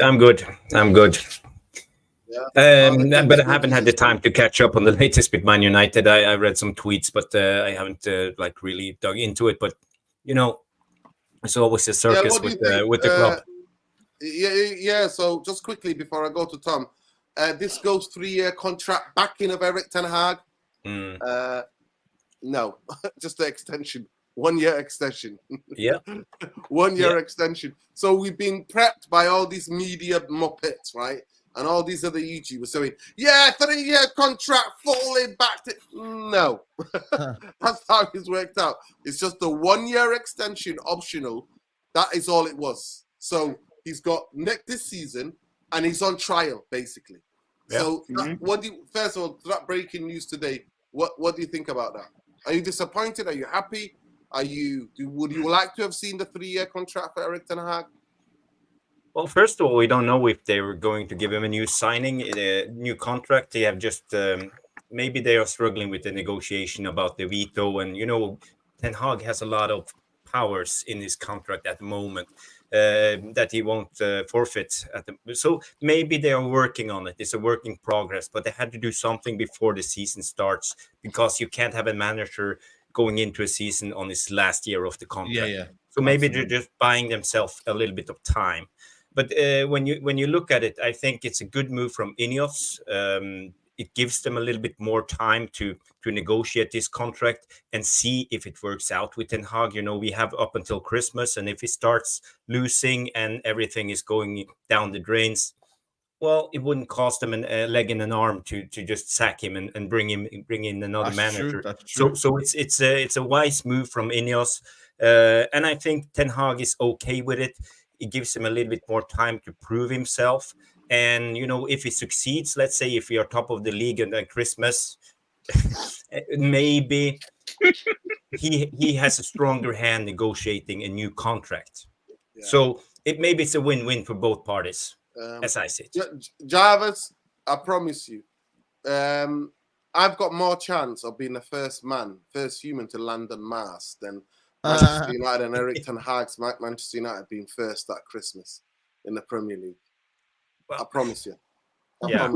Yeah. But I haven't had the time to catch up on the latest with Man United. I read some tweets, but I haven't really dug into it. But it's always a circus with the club. Yeah. So just quickly before I go to Tom, this goes 3-year contract backing of Erik ten Hag. No, just the extension. 1 year extension. Yeah. 1 year extension. So we've been prepped by all these media muppets, right? and all these other YouTubers saying, yeah, 3-year contract, falling back to... No. That's how it's worked out. It's just a 1-year extension, optional. That is all it was. So he's got this season, and he's on trial, basically. Yeah. So first of all, that breaking news today, what do you think about that? Are you disappointed? Are you happy? Would you like to have seen the 3-year contract for Erik ten Hag? Well, first of all, we don't know if they were going to give him a new signing, a new contract. They have just maybe they are struggling with the negotiation about the veto, and Ten Hag has a lot of powers in his contract at the moment that he won't forfeit. So maybe they are working on it. It's a work in progress, but they had to do something before the season starts because you can't have a manager going into a season on his last year of the contract. Yeah. So maybe they're just buying themselves a little bit of time. But when you look at it, I think it's a good move from Ineos. It gives them a little bit more time to negotiate this contract and see if it works out with Ten Hag. We have up until Christmas, and if he starts losing and everything is going down the drains, well, it wouldn't cost them a leg and an arm to just sack him and bring in another manager. That's true. So it's a wise move from Ineos, and I think Ten Hag is okay with it. It gives him a little bit more time to prove himself. And, if he succeeds, let's say if we are top of the league and at Christmas, maybe he has a stronger hand negotiating a new contract. Yeah. So maybe it's a win-win for both parties, as I see it. Jarvis, I promise you, I've got more chance of being the first human to land on Mars than Manchester United and Erik ten Hag's Manchester United being first at Christmas in the Premier League. Well, I promise you. Yeah. I'm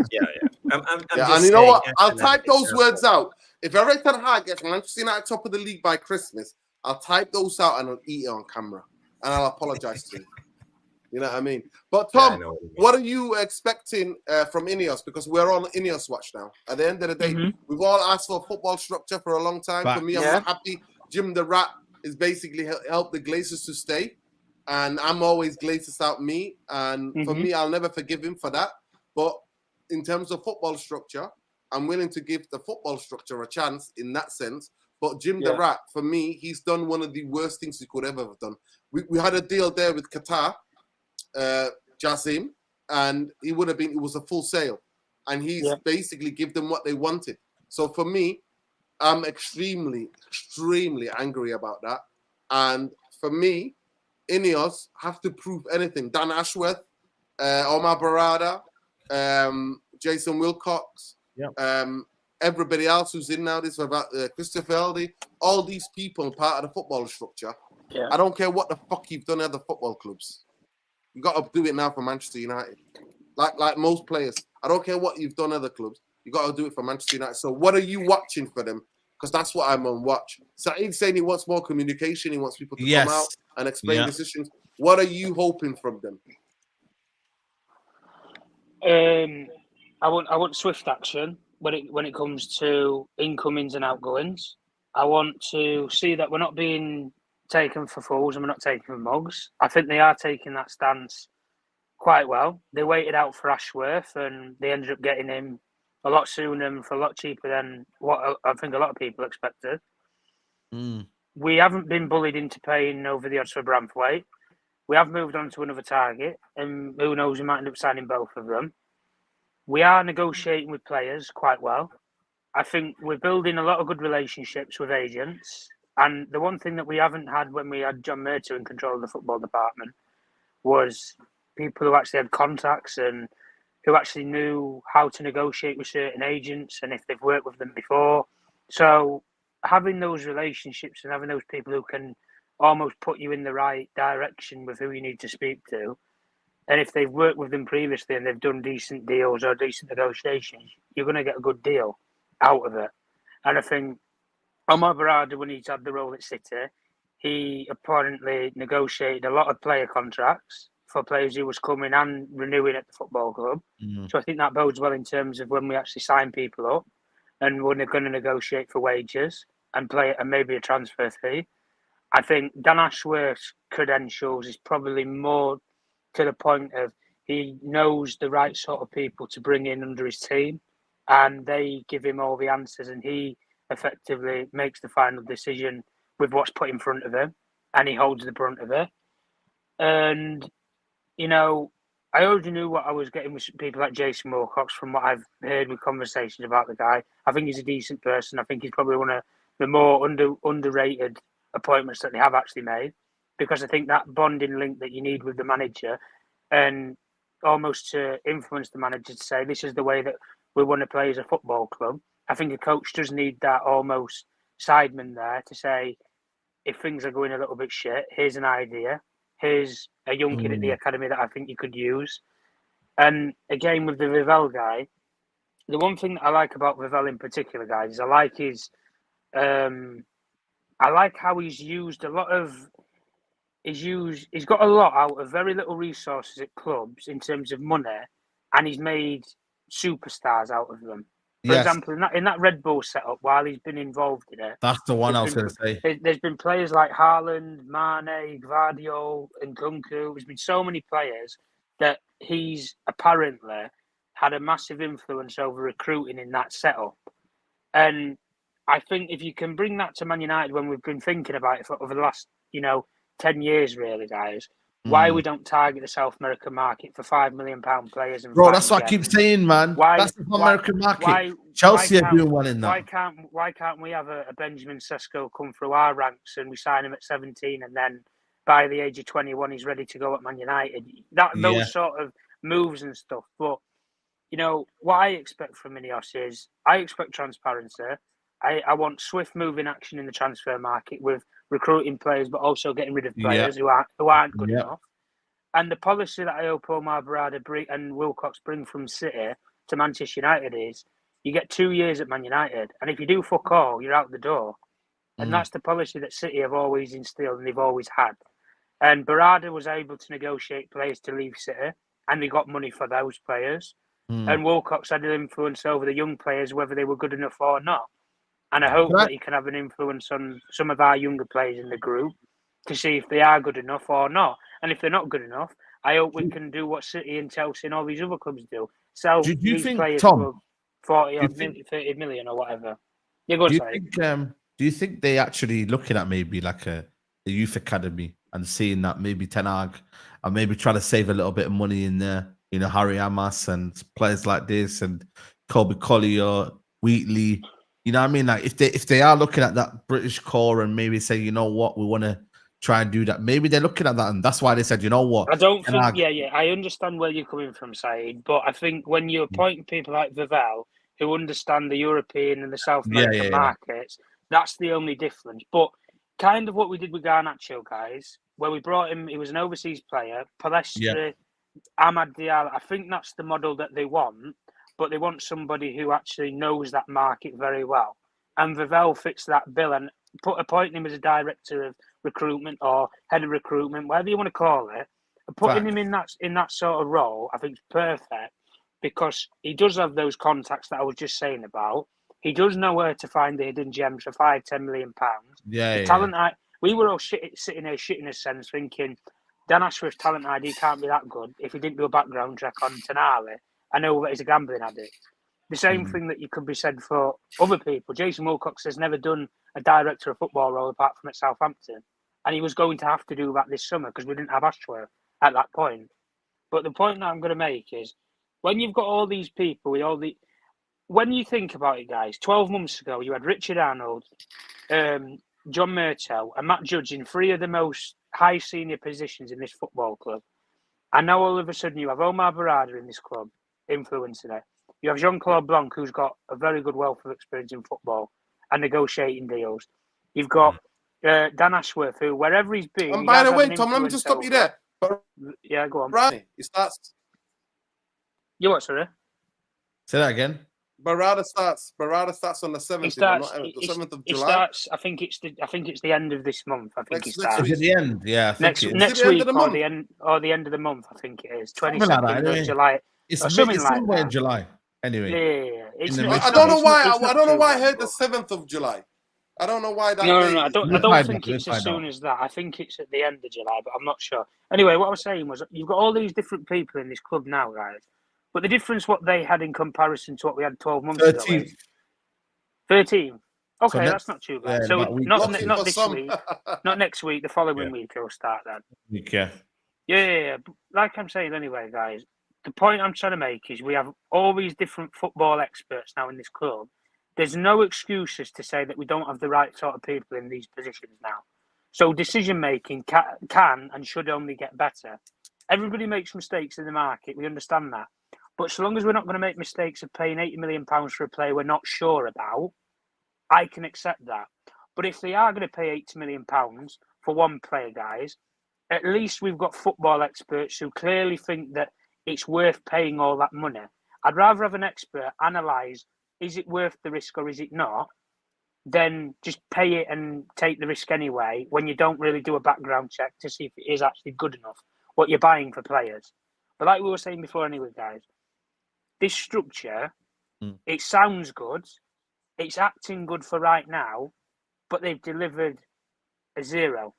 and you know what? I'll type those words out. If Erik ten Hag gets Manchester United top of the league by Christmas, I'll type those out and I'll eat it on camera. And I'll apologize to you. You know what I mean? But Tom, what are you expecting from Ineos? Because we're on Ineos watch now. At the end of the day, we've all asked for football structure for a long time. For me, I'm not happy. Jim the Rat is basically helped the Glazers to stay. And I'm always Glazers out me. And for me, I'll never forgive him for that. But in terms of football structure, I'm willing to give the football structure a chance in that sense. But Jim the Rat, for me, he's done one of the worst things he could ever have done. We had a deal there with Qatar, Jassim, and it was a full sale. And he's basically give them what they wanted. So for me, I'm extremely, extremely angry about that. And for me, Ineos have to prove anything. Dan Ashworth, Omar Barada, Jason Wilcox, everybody else who's in now, this about Christopher Eldy, all these people part of the football structure. Yeah. I don't care what the fuck you've done at other football clubs. You got to do it now for Manchester United. Like most players. I don't care what you've done at other clubs. You got to do it for Manchester United. So what are you watching for them? Because that's what I'm on watch. Saeed's saying he wants more communication. He wants people to come out and explain decisions. What are you hoping from them? I want swift action when it comes to incomings and outgoings. I want to see that we're not being taken for fools and we're not taken for mugs. I think they are taking that stance quite well. They waited out for Ashworth and they ended up getting him a lot sooner and for a lot cheaper than what I think a lot of people expected. We haven't been bullied into paying over the odds for Branthwaite. We have moved on to another target, and who knows, we might end up signing both of them. We are negotiating with players quite well. I think we're building a lot of good relationships with agents. And the one thing that we haven't had when we had John Murtough in control of the football department was people who actually had contacts and who actually knew how to negotiate with certain agents and if they've worked with them before. So having those relationships and having those people who can almost put you in the right direction with who you need to speak to, and if they've worked with them previously and they've done decent deals or decent negotiations, you're going to get a good deal out of it. And I think Omar Barada, when he's had the role at City, he apparently negotiated a lot of player contracts for players who was coming and renewing at the football club. So I think that bodes well in terms of when we actually sign people up and we're going to negotiate for wages and maybe a transfer fee. I think Dan Ashworth's credentials is probably more to the point of he knows the right sort of people to bring in under his team, and they give him all the answers, and he effectively makes the final decision with what's put in front of him, and he holds the brunt of it. And, you know, I already knew what I was getting with people like Jason Wilcox from what I've heard with conversations about the guy. I think he's a decent person. I think he's probably one of the more underrated appointments that they have actually made, because I think that bonding link that you need with the manager, and almost to influence the manager to say, this is the way that we want to play as a football club. I think a coach does need that almost sideman there to say, if things are going a little bit shit, here's an idea. Here's a young kid at the academy that I think you could use. And again, with the Vivell guy, the one thing that I like about Vivell in particular, guys, is I like how he's used a lot of. He's got a lot out of very little resources at clubs in terms of money, and he's made superstars out of them. For example, in that Red Bull setup, while he's been involved in it, that's the one I was going to say. There's been players like Haaland, Mane, Gvardiol, and Kunku. There's been so many players that he's apparently had a massive influence over recruiting in that setup. And I think if you can bring that to Man United, when we've been thinking about it for over the last, 10 years, really, guys, why we don't target the South American market for £5 million players? And bro, that's what I keep saying, man. That's the American market. Chelsea are doing one in that. Why can't we have a Benjamin Sesko come through our ranks and we sign him at 17, and then by the age of 21 he's ready to go at Man United? Those sort of moves and stuff. But what I expect from Ineos is I expect transparency. I want swift moving action in the transfer market with recruiting players, but also getting rid of players who aren't good enough. And the policy that I hope Omar Barada and Wilcox bring from City to Manchester United is you get 2 years at Man United, and if you do fuck all, you're out the door. And that's the policy that City have always instilled and they've always had. And Barada was able to negotiate players to leave City, and they got money for those players. And Wilcox had an influence over the young players, whether they were good enough or not. And I hope that he can have an influence on some of our younger players in the group to see if they are good enough or not. And if they're not good enough, I hope we can do what City and Chelsea and all these other clubs do. Sell these players for 40 or 30 million or whatever. Yeah, go on, do you think they actually looking at maybe like a youth academy and seeing that maybe Ten Hag and maybe trying to save a little bit of money in there? Harry Amas and players like this and Colby Collier, Wheatley. You know what I mean? Like if they are looking at that British core and maybe say, you know what, we want to try and do that. Maybe they're looking at that, and that's why they said, you know what? I don't think. I understand where you're coming from, Saeed, but I think when you're appointing people like Vivell who understand the European and the South American markets, that's the only difference. But kind of what we did with Garnacho, guys, where we brought him, he was an overseas player, Palestri, Amad Diallo. I think that's the model that they want. But they want somebody who actually knows that market very well. And Vivell fits that bill, and appointing him as a director of recruitment or head of recruitment, whatever you want to call it, putting him in that sort of role, I think is perfect, because he does have those contacts that I was just saying about. He does know where to find the hidden gems for £5-10 million. Talent, we were all sitting there shitting a sense, thinking Dan Ashworth's talent ID can't be that good if he didn't do a background check on Tonali. I know that he's a gambling addict. The same thing that you could be said for other people. Jason Wilcox has never done a director of football role apart from at Southampton. And he was going to have to do that this summer because we didn't have Ashworth at that point. But the point that I'm going to make is when you've got all these people with all the... When you think about it, guys, 12 months ago, you had Richard Arnold, John Murtow and Matt Judge in 3 of the most high senior positions in this football club. And now all of a sudden you have Omar Barada in this club, influencing it. You have Jean-Claude Blanc, who's got a very good wealth of experience in football and negotiating deals. You've got Dan Ashworth, who, wherever he's been... And by the way, Tom, let me just stop you there. Yeah, go on. Right, he starts... You what, sorry? Say that again. Barada starts on the 7th. The 7th of July. Starts. I think it's the end of this month. I think it starts. Is it the end? Yeah. Next week or the end of the month. I think it is 22nd of July. It's somewhere in July. Anyway. Yeah. I don't know why I heard the 7th of July. I don't know why that. No. I We'll don't find think out, it's we'll as find soon out. as that. I think it's at the end of July, but I'm not sure. Anyway, what I was saying was you've got all these different people in this club now, guys. But the difference what they had in comparison to what we had 12 months ago 13th. is 13. So Okay, next- that's not too bad. yeah, So about a week. not Looking not for this some. week, not next week. The following week it'll start then. Yeah. Yeah. Like I'm saying anyway, guys, the point I'm trying to make is we have all these different football experts now in this club. There's no excuses to say that we don't have the right sort of people in these positions now. So decision making can and should only get better. Everybody makes mistakes in the market. We understand that. But so long as we're not going to make mistakes of paying £80 million for a player we're not sure about, I can accept that. But if they are going to pay £80 million for one player, guys, at least we've got football experts who clearly think that it's worth paying all that money. I'd rather have an expert analyse, is it worth the risk or is it not, than just pay it and take the risk anyway when you don't really do a background check to see if it is actually good enough, what you're buying for players. But like we were saying before anyway, guys, this structure, it sounds good, it's acting good for right now, but they've delivered a zero.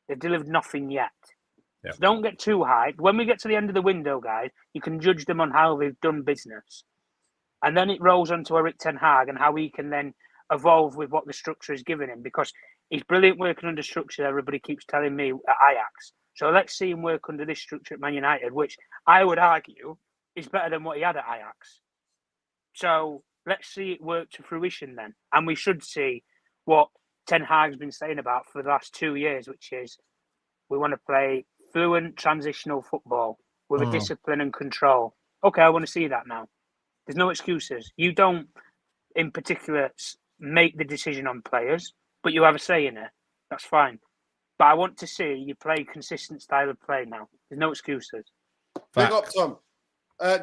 They've delivered nothing yet. Yeah. So don't get too hyped. When we get to the end of the window, guys, you can judge them on how they've done business. And then it rolls onto Erik ten Hag and how he can then evolve with what the structure is giving him, because he's brilliant working under structure, everybody keeps telling me, at Ajax. So let's see him work under this structure at Man United, which I would argue is better than what he had at Ajax. So let's see it work to fruition then. And we should see what Ten Hag's been saying about for the last 2 years, which is we want to play fluent transitional football with a discipline and control. Okay, I want to see that now. There's no excuses. You don't, in particular, make the decision on players, but you have a say in it. That's fine. But I want to see you play consistent style of play now. There's no excuses. Big up, Tom.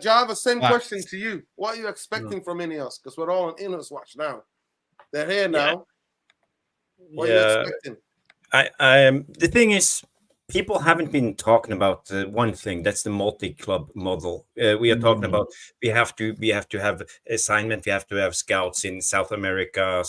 Java, same question to you. What are you expecting from Ineos? Because we're all on Ineos watch now. They're here now. What are you expecting? The thing is, people haven't been talking about one thing. That's the multi-club model. We are talking about we have to have assignment. We have to have scouts in South America,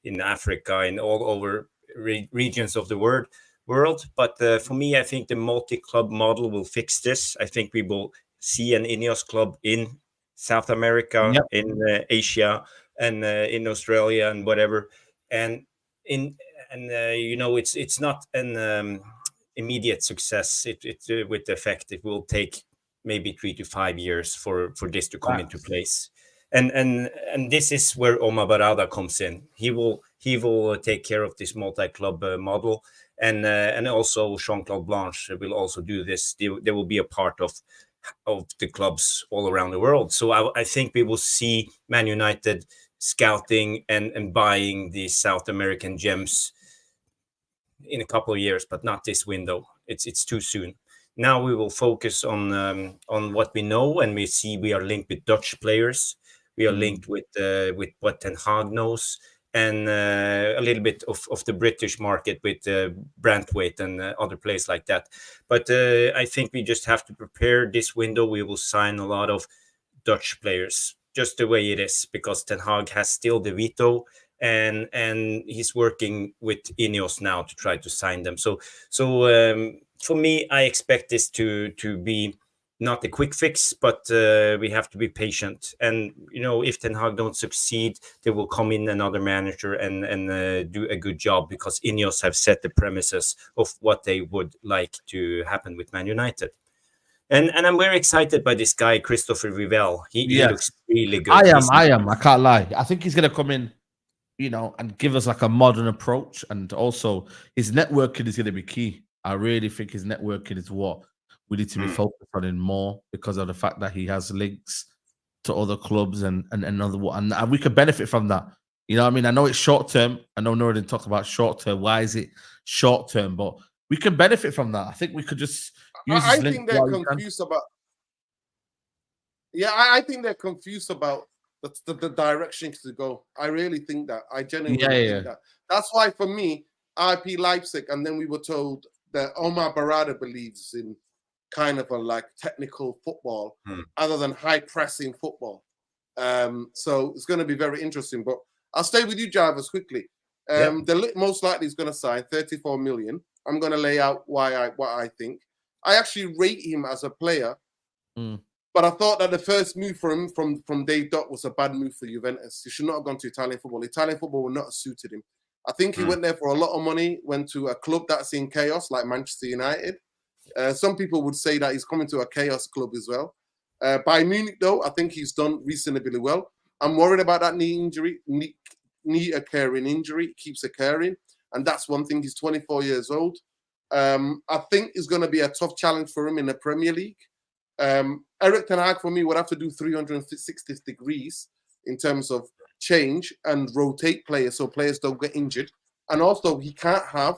in Africa, in all over regions of the world. But for me, I think the multi-club model will fix this. I think we will see an Ineos club in South America, in Asia, and in Australia, and whatever. And it's not an immediate success. It with the effect, it will take maybe 3 to 5 years for this to come into place. And this is where Omar Barada comes in. He will take care of this multi-club model, and also Jean-Claude Blanche will also do this. They will be a part of the clubs all around the world. So I think we will see Man United scouting and buying these South American gems in a couple of years, but not this window. It's too soon. Now we will focus on what we know, and we see we are linked with Dutch players. We are linked with what Ten Hag knows, and a little bit of the British market with Brantwaite and other players like that. But I think we just have to prepare this window. We will sign a lot of Dutch players, just the way it is, because Ten Hag has still the veto, and he's working with Ineos now to try to sign them. So for me, I expect this to be not a quick fix, but we have to be patient. And if Ten Hag don't succeed, there will come in another manager and do a good job, because Ineos have set the premises of what they would like to happen with Man United. And I'm very excited by this guy, Christopher Vivell. He looks really good. I am. I can't lie. I think he's going to come in, and give us like a modern approach. And also his networking is going to be key. I really think his networking is what we need to be focused on in more, because of the fact that he has links to other clubs and we could benefit from that. You know what I mean? I know it's short term. I know Nora didn't talk about short term. Why is it short term? But we can benefit from that. I think we could just use I think they're confused about. Yeah, I think they're confused about the direction to go. I really think that. I genuinely think that. That's why, for me, RP Leipzig, and then we were told that Omar Barada believes in kind of a like technical football, other than high pressing football. So it's going to be very interesting. But I'll stay with you, Jarvis, quickly. The Ligt most likely is going to sign 34 million. I'm going to lay out what I think. I actually rate him as a player, but I thought that the first move for him from Dave Dot was a bad move for Juventus. He should not have gone to Italian football. Italian football would not have suited him. I think he went there for a lot of money, went to a club that's in chaos like Manchester United. Some people would say that he's coming to a chaos club as well. By Munich, though, I think he's done reasonably well. I'm worried about that knee occurring injury. It keeps occurring. And that's one thing. He's 24 years old. I think it's going to be a tough challenge for him in the Premier League. Erik ten Hag, for me, would have to do 360 degrees in terms of change and rotate players so players don't get injured. And also, he can't have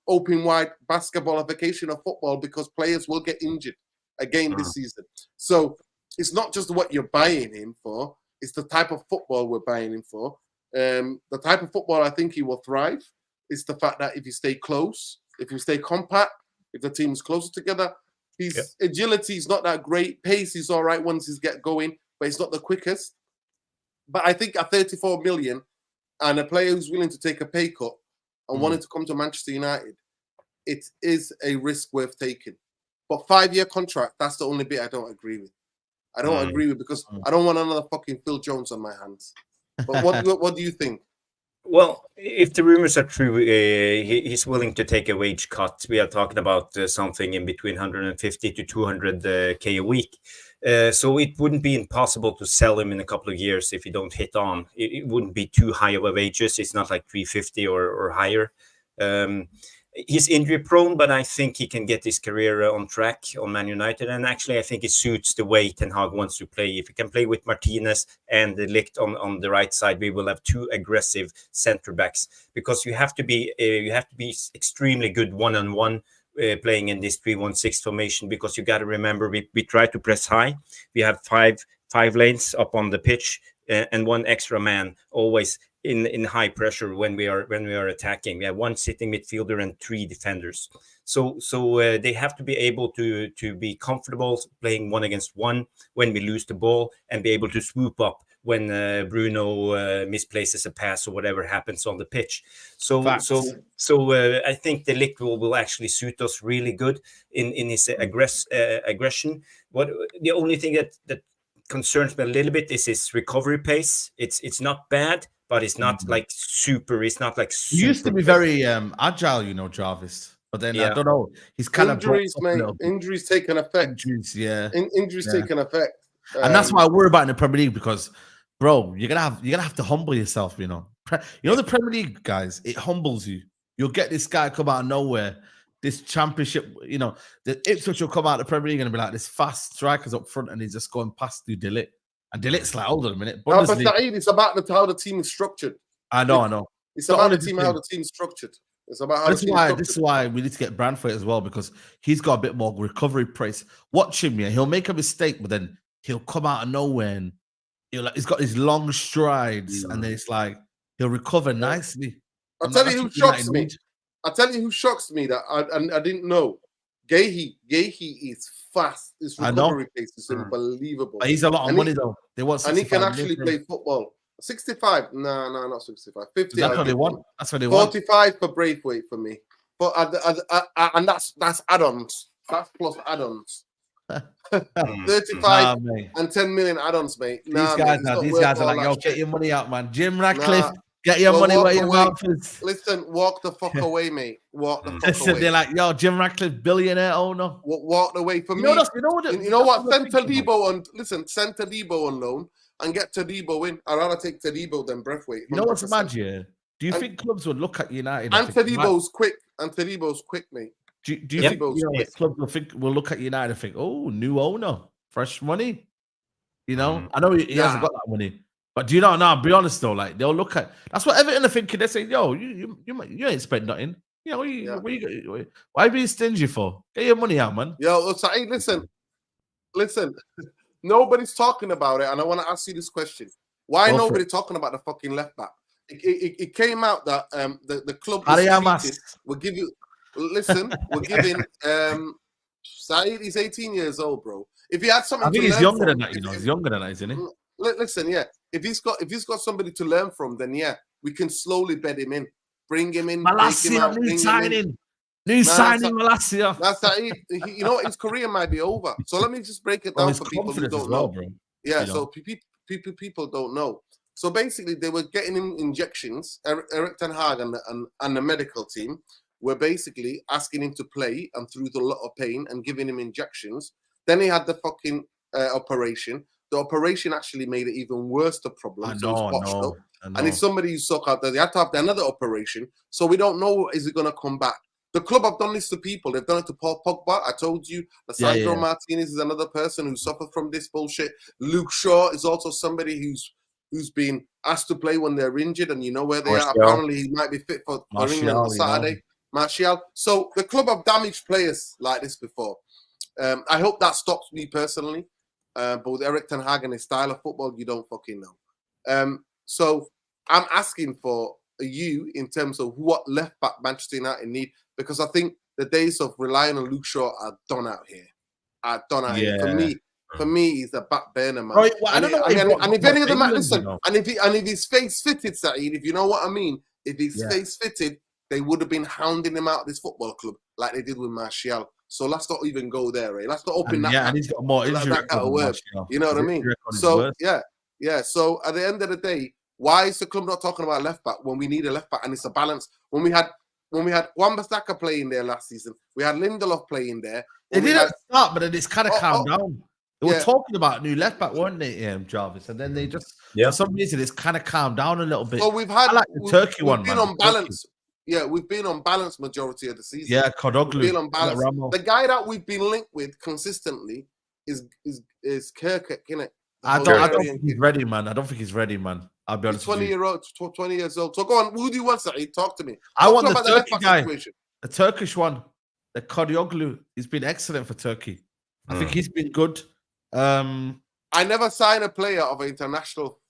open wide basketballification of football because players will get injured again this season. So it's not just what you're buying him for, it's the type of football we're buying him for. The type of football I think he will thrive is the fact that if you stay close, if you stay compact, if the team is closer together, his agility is not that great. Pace is all right once he's get going, but it's not the quickest. But I think at 34 million and a player who's willing to take a pay cut and wanted to come to Manchester United, it is a risk worth taking. But 5-year contract, that's the only bit I don't agree with. I don't agree with because I don't want another fucking Phil Jones on my hands. But what do you think? Well, if the rumors are true, he's willing to take a wage cut. We are talking about something in between 150 to 200k a week. So it wouldn't be impossible to sell him in a couple of years if you don't hit on. It wouldn't be too high of a wages. It's not like 350 or higher. He's injury prone, but I think he can get his career on track on Man United. And actually, I think it suits the way Ten Hag wants to play. If he can play with Martinez and the Ligt on the right side, we will have two aggressive center backs because you have to be extremely good one-on-one playing in this 3-1-6 formation because you got to remember we try to press high. We have five lanes up on the pitch and one extra man always in high pressure when we are attacking. We have one sitting midfielder and 3 defenders. So they have to be able to be comfortable playing 1 against 1 when we lose the ball and be able to swoop up when Bruno misplaces a pass or whatever happens on the pitch. So I think the Ligt will actually suit us really good in his aggression. The only thing that concerns me a little bit is his recovery pace. It's not bad, but it's not like super. It's not like super. He used to be very agile, Jarvis. But then I don't know. He's kind injuries, of mate. Injuries take an effect. Injuries take an effect, and that's why I worry about in the Premier League because, bro, you're gonna have to humble yourself. The Premier League guys, it humbles you. You'll get this guy come out of nowhere. This championship, the Ipswich will come out of the Premier League and be like this fast strikers up front, and he's just going past through De Ligt. And De Ligt's like, hold on a minute. No, but Saeed, it's about how the team is structured. I know. It's about the team, how the team's structured. It's about how this is why we need to get Brand for it as well, because he's got a bit more recovery pace. Watch him, he'll make a mistake, but then he'll come out of nowhere and he's got his long strides, and then it's like he'll recover nicely. I'll tell you who shocks me. That I didn't know. Gehi is fast. His recovery pace is unbelievable. But he's a lot of money though. They want, and he can actually play football. 65? No, not 65. 50. That's what they want. That's what they 45 want. for Braithwaite for me. But and that's add-ons. That's plus add-ons. 35 and 10 million add-ons, mate. These guys are like, yo, get your money out, man. Jim Ratcliffe, get your money where your mouth is. Listen, walk the fuck away, mate. Walk the fuck away. They're like, yo, Jim Ratcliffe, billionaire owner. Walk away from me. You know what? Send Tadibo on loan and get Tadibo in. I'd rather take Tadibo than Braithwaite. You know what's mad, yeah? Do you think clubs would look at United? And Tadibo's quick. Mate. Do you think clubs will look at United and think, oh, new owner, fresh money? I know he hasn't got that money. But do you know? Now, be honest though, like they'll look at. That's what Everton are thinking. They say, "Yo, you ain't spent nothing. Why are you being stingy for? Get your money out, man." Yo, hey, listen. Nobody's talking about it, and I want to ask you this question: why nobody talking about the fucking left back? It came out that the club will give you. Listen, we're giving. Saeed is 18 years old, bro. If he had something, I think he's younger than that. He's younger than that, isn't he? Listen, yeah. If he's got somebody to learn from, then yeah. we can slowly bed him in, bring him in, take him Malacia, out, new bring him in. signing. New signing, Malacia. That's that. You know what? His career might be over. So let me just break it down for people who don't know. Bro. Yeah, You know? so people don't know. So basically, they were getting him injections. Erik ten Hag and the medical team were basically asking him to play and through a lot of pain and giving him injections. Then he had the fucking operation. The operation actually made it even worse, the problem. I So it's botched up. know. And if somebody who suck out there, they had to have another operation. So we don't know, is it going to come back? The club have done this to people. They've done it to Paul Pogba. I told you. Sandro Martinez is another person who suffered from this bullshit. Luke Shaw is also somebody who's been asked to play when they're injured, and you know where they are. Apparently, he might be fit for England on Saturday. Martial. So the club have damaged players like this before. I hope that stops me personally. But with Erik ten Hag and his style of football, you don't fucking know. So I'm asking for you in terms of what left back Manchester United need, because I think the days of relying on Luke Shaw are done out here. For me, he's a back burner, man. Right, well, and if any of them, listen, and if he's face fitted, Saeed, if you know what I mean, if he's face fitted, they would have been hounding him out of this football club like they did with Martial. So let's not even go there, eh? Let's not open that. Yeah, and he's got more injury. You know what I mean? So yeah. So at the end of the day, why is the club not talking about left back when we need a left back and it's a balance? When we had Wan-Bissaka playing there last season, we had Lindelof playing there. They didn't start, but then it's kind of calmed down. They were talking about new left back, weren't they, Jarvis? And then they just for some reason it's kind of calmed down a little bit. So we've had the Turkey one. We've been on balance. Yeah, we've been on balance majority of the season. Yeah, Kodoglu. We've been on balance. The guy that we've been linked with consistently is Kirkuk, innit? I don't think he's ready, man. I don't think he's ready, man. I'll be honest with you. 20 years old. So go on. Who do you want, Saeed? Talk to me. I want the Turkey guy. The Turkish one. The Kodoglu. He's been excellent for Turkey. I think he's been good. I never sign a player of an international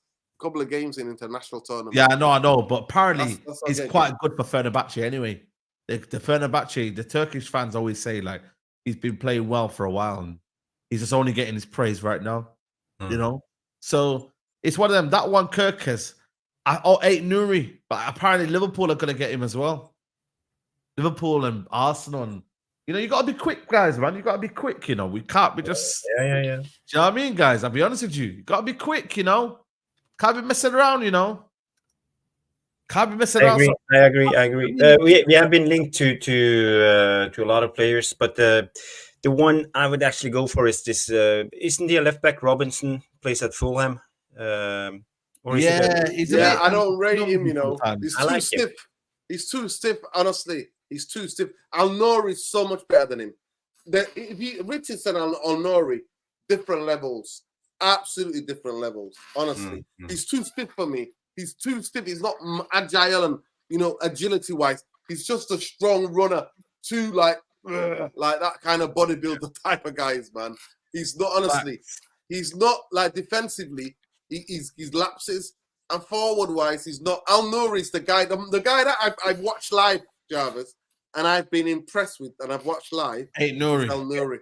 couple of games in international tournament. Yeah, I know. But apparently he's quite good for Fenerbahce anyway. The Fenerbahce, the Turkish fans always say like he's been playing well for a while and he's just only getting his praise right now. You know? So it's one of them. That one Kirkus, Ait Nouri, but apparently Liverpool are gonna get him as well. Liverpool and Arsenal and you gotta be quick, guys, man. You gotta be quick, We can't be just Yeah. Do you know what I mean, guys? I'll be honest with you. You gotta be quick, Can't be messing around, Can't be messing around. I agree. We have been linked to a lot of players, but the one I would actually go for is this. Isn't he a left back? Robinson plays at Fulham. I don't rate him. He's too stiff. He's too stiff. Honestly, he's too stiff. Al-Nouri is so much better than him. Richardson and Al-Nouri, different levels. Absolutely different levels, honestly. He's too stiff for me. He's too stiff. He's not agile and, agility-wise. He's just a strong runner, too, like that kind of bodybuilder type of guys, man. He's not, honestly. He's not, like, defensively. He's lapses. And forward-wise, he's not. Al-Nouri's the guy that I've watched live, Jarvis, and I've been impressed with, and I've watched live. Al-Nouri.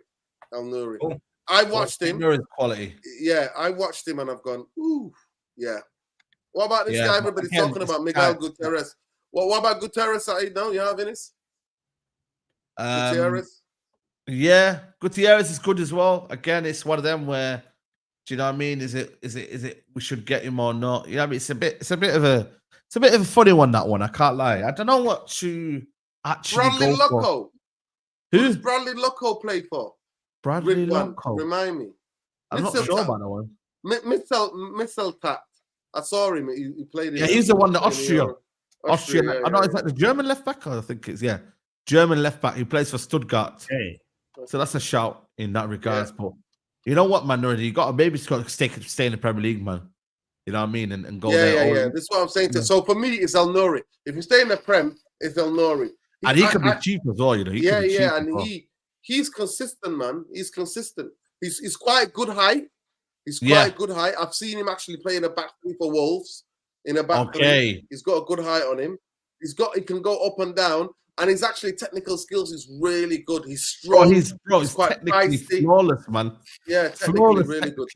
Oh. I watched him. Quality. Yeah, I watched him and I've gone, ooh, yeah. What about this guy everybody's talking about, Miguel Gutierrez? What about Gutierrez? You having this? Gutierrez? Yeah, Gutierrez is good as well. Again, it's one of them where, do you know what I mean? Is it we should get him or not? You know what I mean? It's a bit of a funny one, that one. I can't lie. I don't know what to actually Bradley go Loco. for. Who does Bradley Loco play for? Bradley Loco. Remind me. I'm not sure about that one. Misseltat. I saw him. He played. Yeah, he's the one that Austria. I know. Is that the German left back? I think it's German left back. He plays for Stuttgart. Hey. So that's a shout in that regards. Yeah. But you know what, man? You got to stay in the Premier League, man. You know what I mean? And go there. Yeah. This is what I'm saying. So for me, it's Al-Nouri. If you stay in the Prem, it's Al-Nouri. And he can be cheap as well. He's consistent, man. He's consistent. He's quite good height. He's quite good height. I've seen him actually play in a back three for Wolves. In a back three. He's got a good height on him. He can go up and down. And his actually technical skills is really good. He's strong. He's quite technically flawless, man. Yeah, technically really good.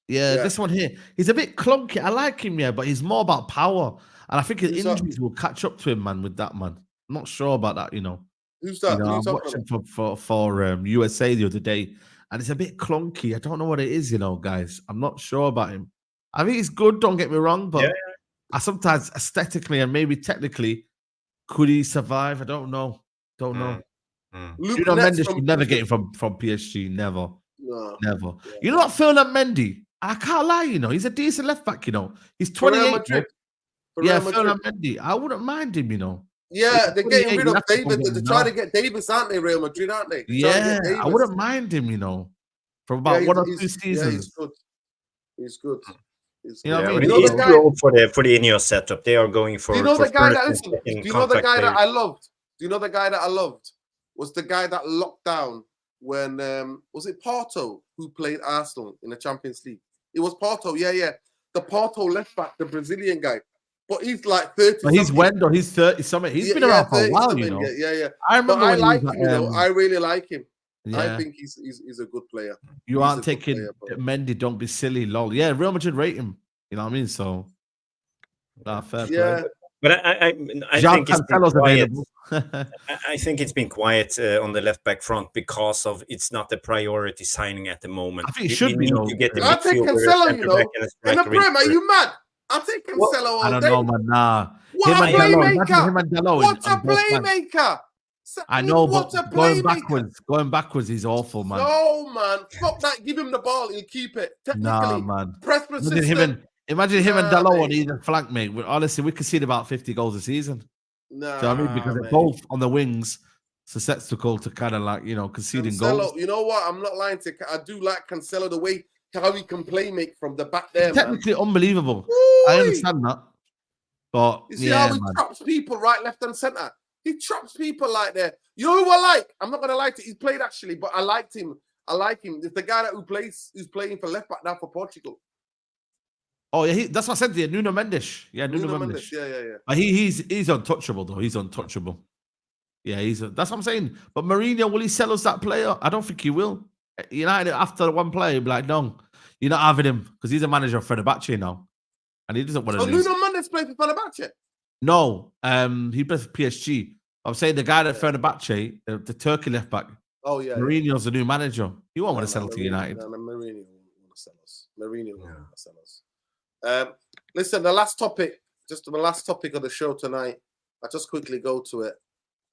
Yeah, this one here. He's a bit clunky. I like him, yeah, but he's more about power. And I think his injuries will catch up to him, man, with that, man. I'm not sure about that, you know. Who's that? I'm watching for USA the other day, and it's a bit clunky. I don't know what it is, you know, guys. I'm not sure about him. I think he's good, don't get me wrong, but I sometimes aesthetically and maybe technically, could he survive? I don't know. Mendes would never get him from PSG. Never. No. Never. Yeah. You know what, Fernand Mendy? I can't lie, you know. He's a decent left back, you know. He's 28. Fernand Mendy. I wouldn't mind him, you know. Yeah, they're getting rid of David. They're trying to get Davis, aren't they, Real Madrid, aren't they? I wouldn't mind him, you know, for about 1 or 2 seasons. Yeah, he's good. You know what I mean? He's too old for the Ineos setup. They are going for. Do you know the guy that I loved? Do you know the guy that I loved? Was the guy that locked down when was it Porto who played Arsenal in the Champions League? It was Porto, yeah. The Porto left back, the Brazilian guy. But he's like 30. But he's Wendell, he's 30 something. He's been around for a while, you know. Yeah. I remember I like him, you know. I really like him. Yeah. I think he's a good player. You aren't taking Mendy, don't be silly, lol. Yeah, Real Madrid rate him. You know what I mean? So fair play. But I think it's been quiet. I think it's been quiet on the left back front because of it's not the priority signing at the moment. I think it should be. I'll take Cancelo, you know. In the Prem, are you mad? I'll take Cancelo all day. I don't know, man. Nah. What a playmaker! What a playmaker! I know, but going backwards, he's awful, man. No, man. Fuck that. Give him the ball. He'll keep it. Nah, man. Press persistent. Imagine him and Dalot on either flank, mate. Honestly, we concede about 50 goals a season. Nah, do you know what I mean? Because they're both on the wings, susceptible to kind of like, you know, conceding goals. You know what? I'm not lying to you. I do like Cancelo, the way how he can play make from the back there, technically unbelievable. Woo-wee. I understand that. But you see how he traps people right, left, and center? He traps people like that. You know who I like? I'm not gonna lie to you. He's played actually, but I liked him. It's the guy who's playing for left back now for Portugal. Oh yeah, that's what I said to you. Nuno Mendes. Yeah, Nuno Mendes. Yeah. But he's untouchable though. He's untouchable. Yeah, that's what I'm saying. But Mourinho, will he sell us that player? I don't think he will. United after one player, he'll be like, no, you're not having him because he's a manager of Fenerbahce now, and he doesn't want to lose. Nuno Mendes play for Fenerbahce? No, he plays for PSG. I'm saying the guy at Fenerbahce, the Turkey left back. Oh yeah, Mourinho's the new manager. He won't want to sell to United. No, Mourinho won't want to sell us. Mourinho won't want to sell us. Listen, the last topic of the show tonight. I'll just quickly go to it.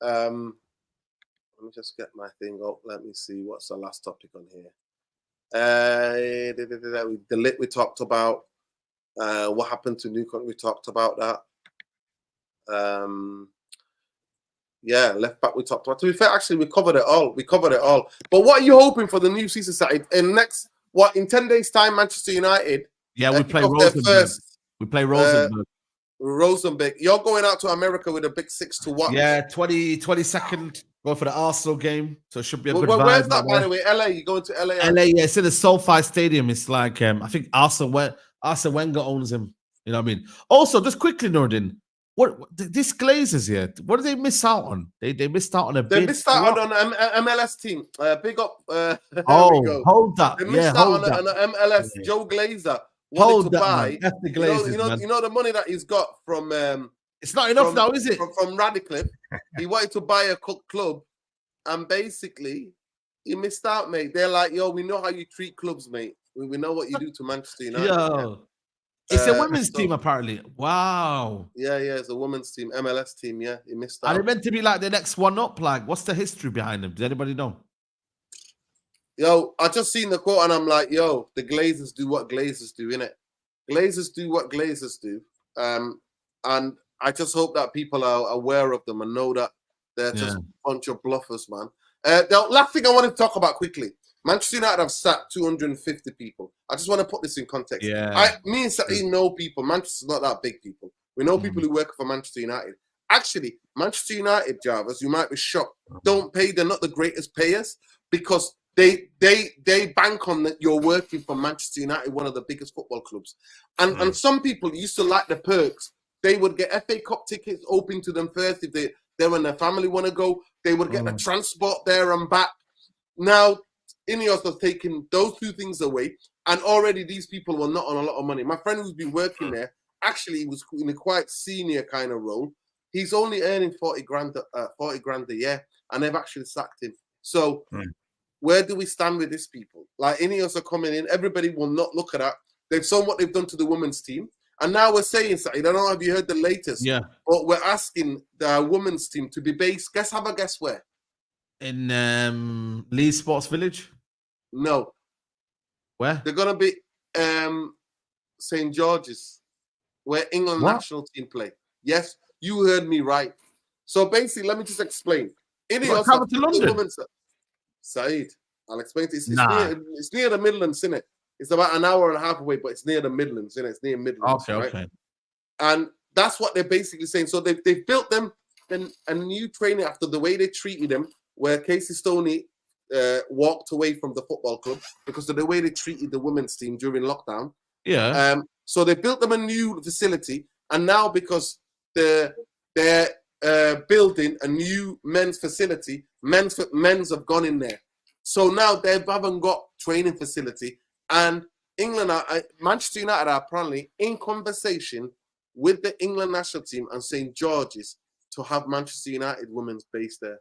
Let me just get my thing up. Let me see what's the last topic on here. The Ligt we talked about. What happened to Newcastle? We talked about that. Left back we talked about. To be fair, actually, we covered it all. But what are you hoping for the new season, Saturday? In 10 days' time, Manchester United. Yeah, we play Rosenborg. We play Rosenborg. Rosenborg. You're going out to America with a big 6 to watch. Yeah, 22nd. Go for the Arsenal game. So it should be a good vibe. Where's that, by the way? LA? You going to LA? LA, yeah. It's in the SoFi Stadium. It's like, I think Arsene Wenger owns him. You know what I mean? Also, just quickly, Nordin, what this Glazers here, what did they miss out on? They missed out on a bit. They missed out on an MLS team. Big up. Hold that. They missed out on an MLS. Joe Glazer wanted to buy. That's the Glazers, you know the money that he's got from. It's not enough now, is it? From Radcliffe. He wanted to buy a club, and basically, he missed out, mate. They're like, yo, we know how you treat clubs, mate. We know what you do to Manchester United. Yo. It's a women's team, apparently. Wow. Yeah, it's a women's team, MLS team. Yeah, he missed out. Are they meant to be like the next one up? Like, what's the history behind them? Does anybody know? Yo, I just seen the quote and I'm like, yo, the Glazers do what Glazers do, innit? Glazers do what Glazers do. And I just hope that people are aware of them and know that they're just a bunch of bluffers, man. The last thing I want to talk about quickly. Manchester United have sacked 250 people. I just want to put this in context. Yeah. Me and Sati know people. Manchester's not that big people. We know people who work for Manchester United. Actually, Manchester United, Jarvis, you might be shocked, they're not the greatest payers because they bank on that you're working for Manchester United, one of the biggest football clubs. And some people used to like the perks. They would get FA Cup tickets open to them first if they and their family want to go. They would get the transport there and back. Now, Ineos has taken those two things away, and already these people were not on a lot of money. My friend who's been working there actually was in a quite senior kind of role. He's only earning 40 grand a year, and they've actually sacked him. So where do we stand with these people? Like, Ineos are coming in, everybody will not look at that. They've shown what they've done to the women's team, and now we're saying, I don't know, have you heard the latest? Yeah. But we're asking the women's team to be based, have a guess where? In Leeds Sports Village? No. Where? They're going to be St. George's, where England national team play. Yes, you heard me right. So basically, let me just explain. Ineos Come to London. Saeed, I'll explain to you. It's near the Midlands, isn't it? It's about an hour and a half away, but it's near the Midlands, isn't it? It's near Midlands. Okay, right? okay. And that's what they're basically saying. So they've built them a new training after the way they treated them, where Casey Stoney walked away from the football club because of the way they treated the women's team during lockdown. Yeah. So they built them a new facility, and now because they're building a new men's facility, men's have gone in there. So now they haven't got training facility, and Manchester United are apparently in conversation with the England national team and St. George's to have Manchester United women's base there.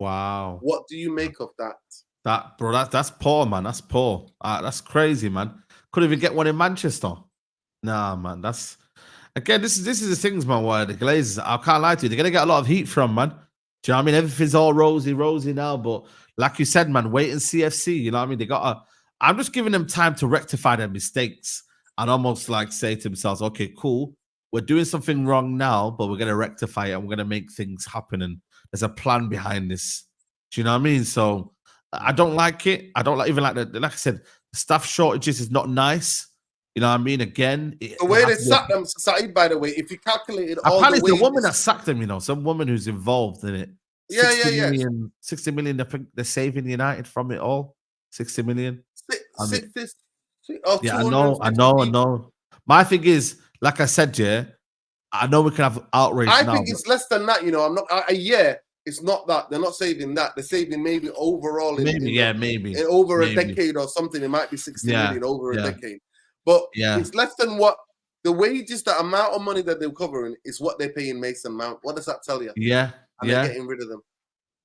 Wow. What do you make of that? That's poor, man. That's poor. That's crazy, man. Couldn't even get one in Manchester. Nah, man. That's again. This is the things, man. Where the Glazers, I can't lie to you, they're gonna get a lot of heat from, man. Do you know what I mean? Everything's all rosy now, but like you said, man, wait and CFC. You know what I mean? They got. I'm just giving them time to rectify their mistakes and almost like say to themselves, okay, cool. We're doing something wrong now, but we're gonna rectify it and we're gonna make things happen. And there's a plan behind this. Do you know what I mean? So I don't like it. I don't like like I said, the staff shortages is not nice. You know what I mean? Again, the way they sacked them, Saeed, by the way, if you calculated all apparently the wages, the woman that sacked them, you know, some woman who's involved in it. 60 million they're saving United from it all. 60 million. Yeah, I know. My thing is, like I said, I know we can have outrage. I think it's less than that, you know. I'm not a year. It's not that. They're not saving that. They're saving maybe overall maybe over a decade or something. It might be 60 million over a decade. But it's less than what the wages, the amount of money that they're covering is what they're paying Mason Mount. What does that tell you? And they're getting rid of them.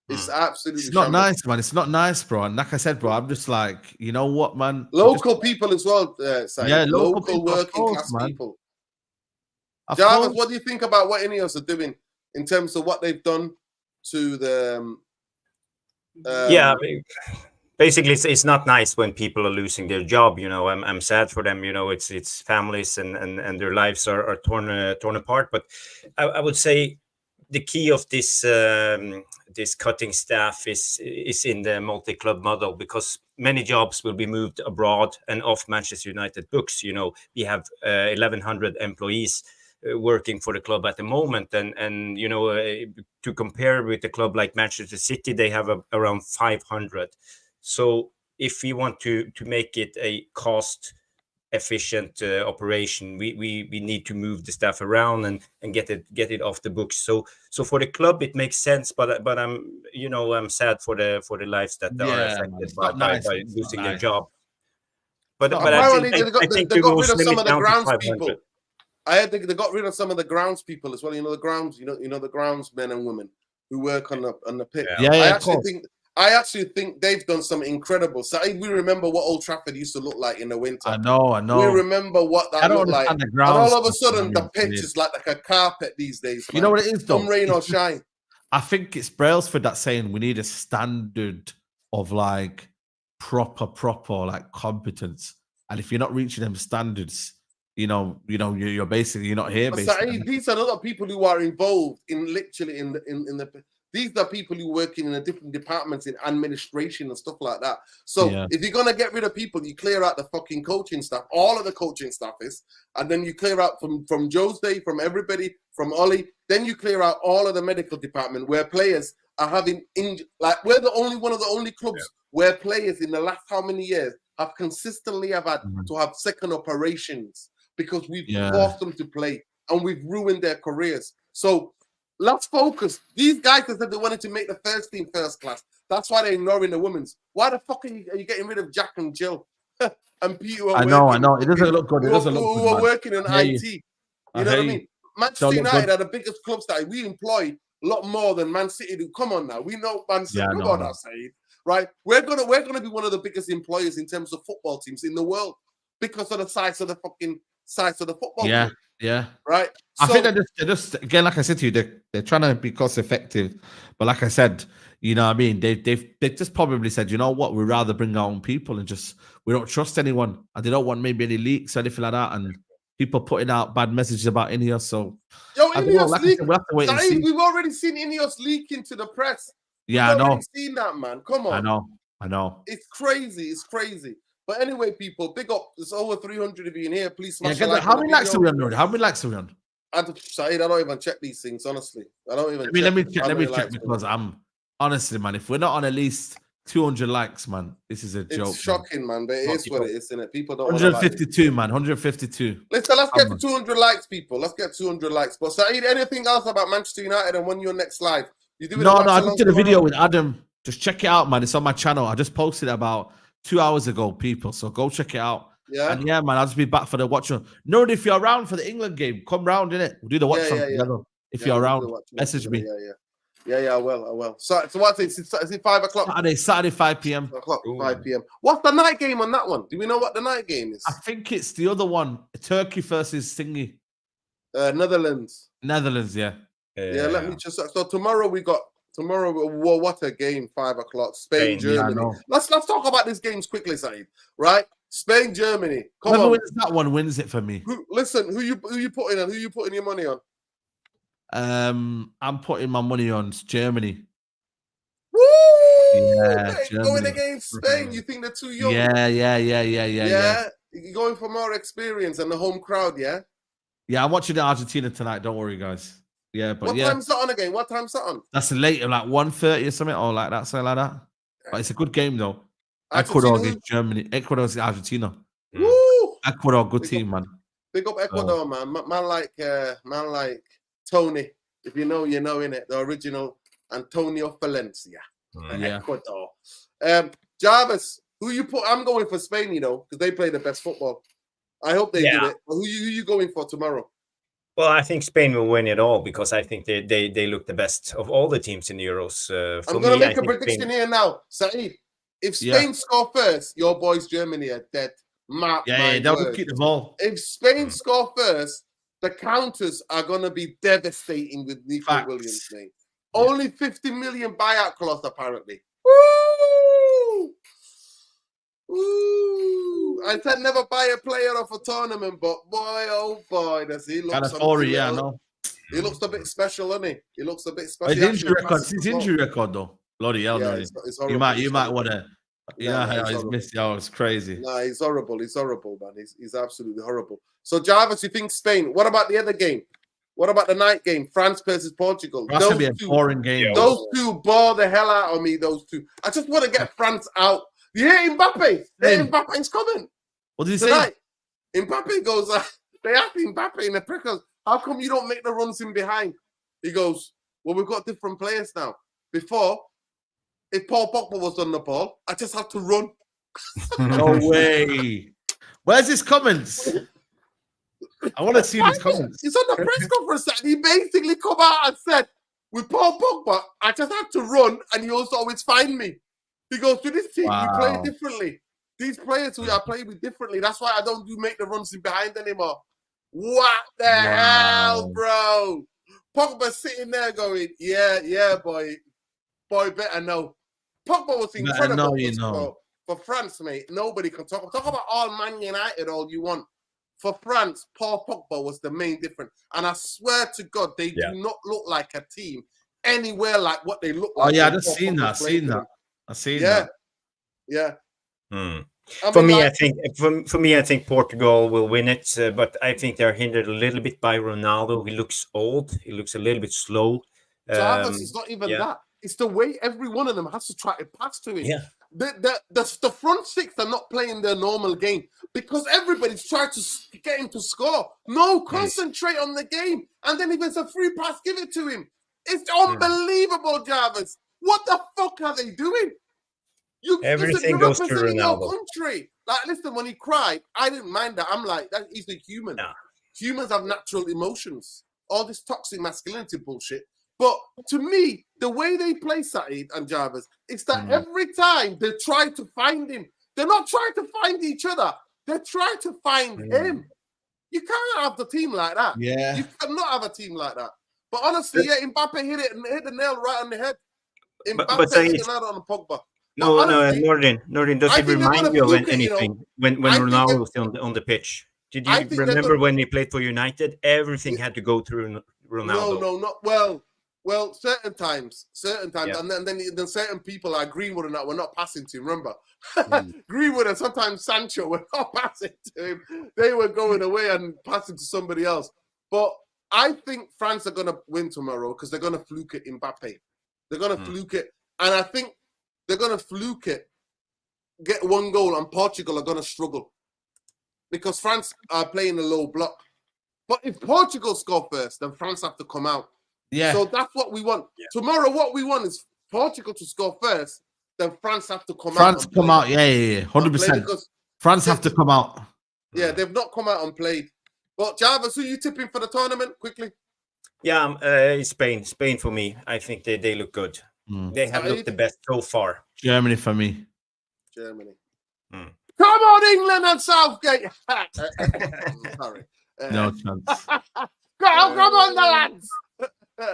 It's absolutely. It's not nice, man. It's not nice, bro. And like I said, bro, I'm just like, you know what, man? Local people as well, local people, working class man. people. Jarvis, what do you think about what Ineos are doing in terms of what they've done to the? Basically, it's not nice when people are losing their job. You know, I'm sad for them. You know, it's families and their lives are torn apart. But I would say the key of this this cutting staff is in the multi-club model, because many jobs will be moved abroad and off Manchester United books. You know, we have 1,100 employees working for the club at the moment, and you know, to compare with a club like Manchester City, they have around 500. So if we want to make it a cost efficient operation, we need to move the staff around and get it off the books. So for the club it makes sense, but I'm sad for the lives that are affected by losing their job. But I think they got rid of some of the grounds people. I think they got rid of some of the grounds people as well. You know, the grounds, you know the grounds men and women who work on the pitch. I actually think they've done some incredible. So we remember what Old Trafford used to look like in the winter. I know. We remember what that looked like. And all of a sudden, the pitch is like a carpet these days. Man. You know what it is, though? Come rain or shine. I think it's Brailsford that's saying we need a standard of like proper like competence. And if you're not reaching them standards, you're basically not here. Basically, these are other people who are involved in literally in the. These are people who work in the different departments in administration and stuff like that. So if you're gonna get rid of people, you clear out the fucking coaching staff, all of the coaching staff is, and then you clear out from Joe's day, from everybody, from Ollie. Then you clear out all of the medical department where players are having we're one of the only clubs where players in the last how many years have consistently had to have second operations because we've forced them to play and we've ruined their careers. So let's focus. These guys that said they wanted to make the first team first class. That's why they're ignoring the women's. Why the fuck are you getting rid of Jack and Jill and Peter? I know. It doesn't look good. It doesn't look good. Who are working in IT? You You know what I mean? Manchester United are the biggest clubs that we employ a lot more than Man City do. Come on now, we know Man City. Come on now, Saeed. Right? We're gonna be one of the biggest employers in terms of football teams in the world because of the size of the football. Yeah, team. yeah. Right. I think they're just again, like I said to you, they're trying to be cost effective. But like I said, you know what I mean? They just probably said, you know what, we'd rather bring our own people and we don't trust anyone, and they don't want maybe any leaks or anything like that, and people putting out bad messages about Ineos. So Ineos leak. We'll have to wait and see. We've already seen Ineos leak into the press. Yeah, We've already seen that, man. Come on. I know. It's crazy. But anyway, people, big up. There's over 300 of you in here. Please smash the like. How many likes are we on? How many likes are we on? Saeed, I don't even check these things, honestly. I don't even Let me check because I'm honestly, man, if we're not on at least 200 likes, man, this is a joke. It's shocking, man, but it is what it is, isn't it? People don't 152, man, 152. Let's get to 200 likes, people. Let's get 200 likes. But Saeed, anything else about Manchester United and when you're next live? You do I just did a video with Adam. Just check it out, man. It's on my channel. I just posted it about 2 hours ago, people. So go check it out. Yeah. And yeah, man, I'll just be back for the watch. Know if you're around for the England game, come round, innit? We'll do the watch together. If you're around, message me. Yeah, I will. So what's it? Is it 5 o'clock? Saturday, 5 p.m. 5 p.m. What's the night game on that one? Do we know what the night game is? I think it's the other one. Turkey versus Thingy. Netherlands. Yeah. Yeah, let me just. So tomorrow, what a game, 5 o'clock. Spain, Germany. Let's talk about these games quickly, Saeed. Right? Spain, Germany. Whoever wins that one wins it for me. Who you putting on? Who you putting your money on? I'm putting my money on Germany. Woo! Yeah, going against Spain. You think they're too young? Yeah. You're going for more experience and the home crowd, yeah? Yeah, I'm watching Argentina tonight. Don't worry, guys. Yeah, but what time's that on again? What time's that on? That's later, like 1:30 or something, or like that, something like that. But it's a good game though. Argentina, Ecuador against Germany. Ecuador against Argentina. Woo! Ecuador, good team, man. Big up Ecuador, man. Man like Tony. If you know, you know, innit? The original Antonio Valencia. Ecuador. Jarvis, who you put? I'm going for Spain, you know, because they play the best football. I hope they do it. But who you going for tomorrow? Well, I think Spain will win it all because I think they look the best of all the teams in the Euros. I'm going to make a prediction here now. Saeed, if Spain score first, your boys Germany are dead. They'll keep the ball. If Spain score first, the counters are going to be devastating with Nico Williams, mate. Only 50 million buyout clause, apparently. Woo! Woo! I said never buy a player off a tournament, but boy, oh boy, does he look I know. He looks a bit special, doesn't he? He looks a bit special. His injury record, though. Bloody hell, it's you might want to. He's missed. It's crazy. No, he's horrible. He's horrible, man. He's absolutely horrible. So, Jarvis, you think Spain? What about the other game? What about the night game? France versus Portugal. That's going to be a boring game. Those two bore the hell out of me, those two. I just want to get France out. You hear Mbappe? Mbappe's coming. What did he say? Mbappe goes, they asked Mbappe in the prickers, how come you don't make the runs in behind? He goes, well, we've got different players now. Before, if Paul Pogba was on the ball, I just had to run. No way. Where's his comments? I want to see his comments. He's on the press conference and he basically come out and said, with Paul Pogba, I just had to run and he also always find me. He goes, to this team, we play differently. These players we are playing with differently. That's why I don't make the runs in behind anymore. What the hell, bro? Pogba sitting there going, yeah, boy. Boy, better know. Pogba was incredible for France, mate. Nobody can talk about all Man United all you want. For France, Paul Pogba was the main difference. And I swear to God, they do not look like a team anywhere like what they look like. Oh, yeah, I just seen that. I've seen that. Yeah. For me, I think Portugal will win it, but I think they're hindered a little bit by Ronaldo. He looks old. He looks a little bit slow. Jarvis, it's not even that. It's the way every one of them has to try to pass to him. Yeah. The front six are not playing their normal game because everybody's trying to get him to score. No, concentrate on the game. And then if it's a free pass, give it to him. It's unbelievable, Jarvis. What the fuck are they doing? Everything you're goes through representing your Ronaldo. country. Like, listen, when he cried, I didn't mind that. I'm like, he's a human. No. Humans have natural emotions. All this toxic masculinity bullshit. But to me, the way they play Saeed and Jarvis is that every time they try to find him, they're not trying to find each other. They're trying to find him. You can't have the team like that. Yeah. You cannot have a team like that. But honestly, Mbappe hit the nail right on the head. Mbappe hit the nail on the Pogba. No, honestly, Nordin, does I it think they're remind gonna you of fluke it, anything when Ronaldo was on the pitch? Did you remember when he played for United? Everything had to go through Ronaldo. No, not well. Certain times, Yeah. and then certain people like Greenwood and that were not passing to him. Remember, Greenwood and sometimes Sancho were not passing to him. They were going away and passing to somebody else. But I think France are going to win tomorrow because they're going to fluke it Mbappe. They're going to fluke it, and I think they're going to fluke it, get one goal, and Portugal are going to struggle because France are playing a low block. But if Portugal score first, then France have to come out. Yeah. So that's what we want. Yeah. Tomorrow, what we want is Portugal to score first, then France have to come out. France come out, yeah. 100%. France have to come out. Yeah, they've not come out and played. But Jarvis, who are you tipping for the tournament? Quickly. Yeah, Spain. Spain for me. I think they look good. They have looked the best so far. Germany for me. Germany. Come on, England and Southgate. Sorry. No chance. Come on, the lads.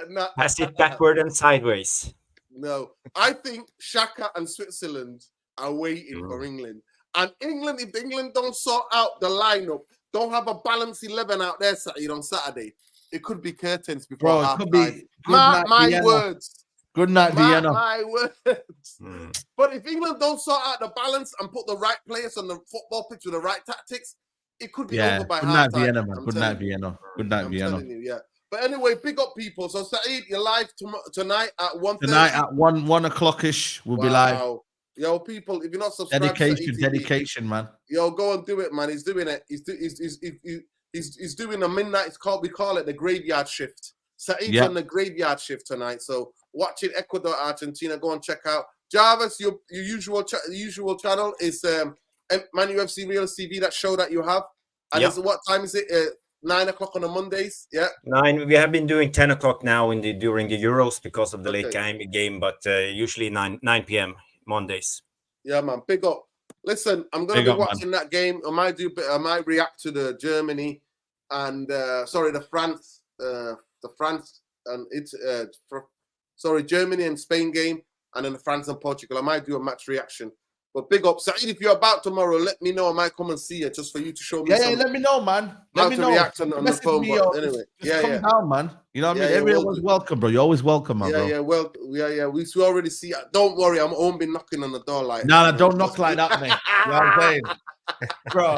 No. Pass it backward and sideways. No, I think Xhaka and Switzerland are waiting for England. And England, if England don't sort out the lineup, don't have a balanced 11 out there on Saturday, it could be curtains before half time. My words. Good night, Vienna. My words. But if England don't sort out the balance and put the right players on the football pitch with the right tactics, it could be over by half time. Vienna, man. Good night, Vienna. Good night, Vienna. Yeah. But anyway, big up people. So Saeed, you're live tonight at 1:30. Tonight at 1 o'clock-ish, we'll be live. Yo, people, if you're not subscribed, dedication, man. Yo, go and do it, man. He's doing it. He's doing a midnight. We call it the graveyard shift. Saeed's on the graveyard shift tonight. So watching Ecuador, Argentina. Go and check out Jarvis. Your usual channel is Man UFC Real TV. That show that you have. And what time is it? 9 o'clock on the Mondays, 9. We have been doing 10 o'clock now during the Euros because of the late game, but usually 9 p.m. Mondays. Yeah, man, big up. Listen, I'm gonna be watching that game. I might react to the Germany and the France and it's Germany and Spain game, and then the France and Portugal. I might do a match reaction. But big up, Saeed. If you're about tomorrow, let me know. I might come and see you just for you to show me. Yeah, let me know, man. Let me know. React on the phone. But anyway, just come down, man. You know what I mean? Everyone's welcome, bro. You're always welcome, man. Bro. Yeah. We already see. Don't worry, I won't be knocking on the door like. No, don't knock like that, mate. You know what I'm saying, bro?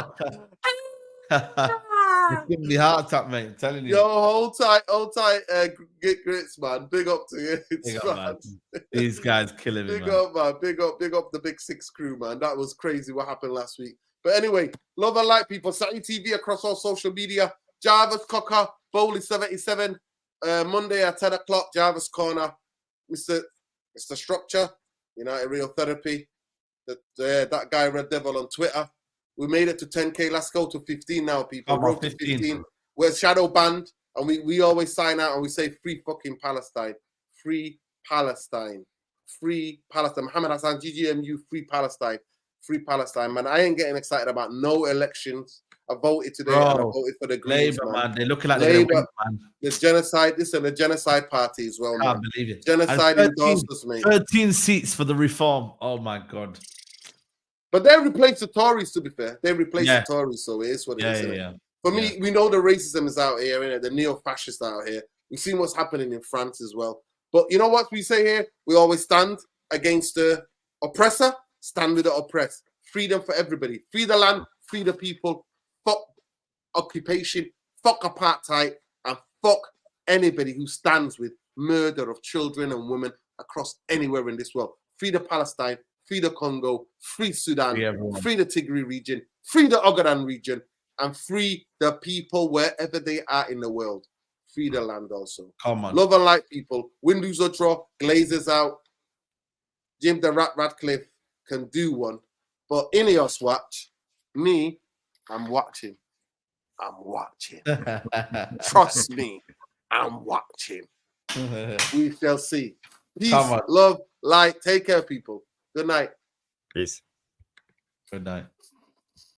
It's giving me a heart attack, mate. I'm telling you. Yo, hold tight, get grits, man. Big up to you. Big up, man. These guys killing me, Big up, man. Big up the Big Six crew, man. That was crazy what happened last week. But anyway, love and like people. Saeed TV across all social media. Jarvis Cocker, Bowley 77. Monday at 10 o'clock, Jarvis Corner. Mr. Structure, United Real Therapy. That guy Red Devil on Twitter. We made it to 10K. Let's go to 15 now, people. Road to 15. We're shadow banned, and we always sign out and we say free fucking Palestine. Free Palestine. Free Palestine. Mohammed Hassan, GGMU, free Palestine. Free Palestine, man. I ain't getting excited about no elections. I voted today and I voted for the Greens, Labour, man. They're looking like Labour, they're man. The genocide. This is the genocide party as well, man. I can't believe it. Genocide endorsed us, mate. 13 seats for the reform. Oh, my God. But they replaced the Tories, to be fair. They replaced the Tories, so it is what it is. Yeah. For me, we know the racism is out here, innit? The neo-fascists out here. We've seen what's happening in France as well. But you know what we say here? We always stand against the oppressor, stand with the oppressed. Freedom for everybody. Free the land, free the people. Fuck occupation, fuck apartheid, and fuck anybody who stands with murder of children and women across anywhere in this world. Free the Palestine, free the Congo, free Sudan, free the Tigray region, free the Ogaden region, and free the people wherever they are in the world. Free the land also. Come on. Love and light, people. Win, lose, or draw. Glazers out. Jim the Rat Radcliffe can do one. But Ineos watch, me, I'm watching. I'm watching. Trust me, I'm watching. We shall see. Peace, love, light. Take care, people. Good night. Peace. Good night.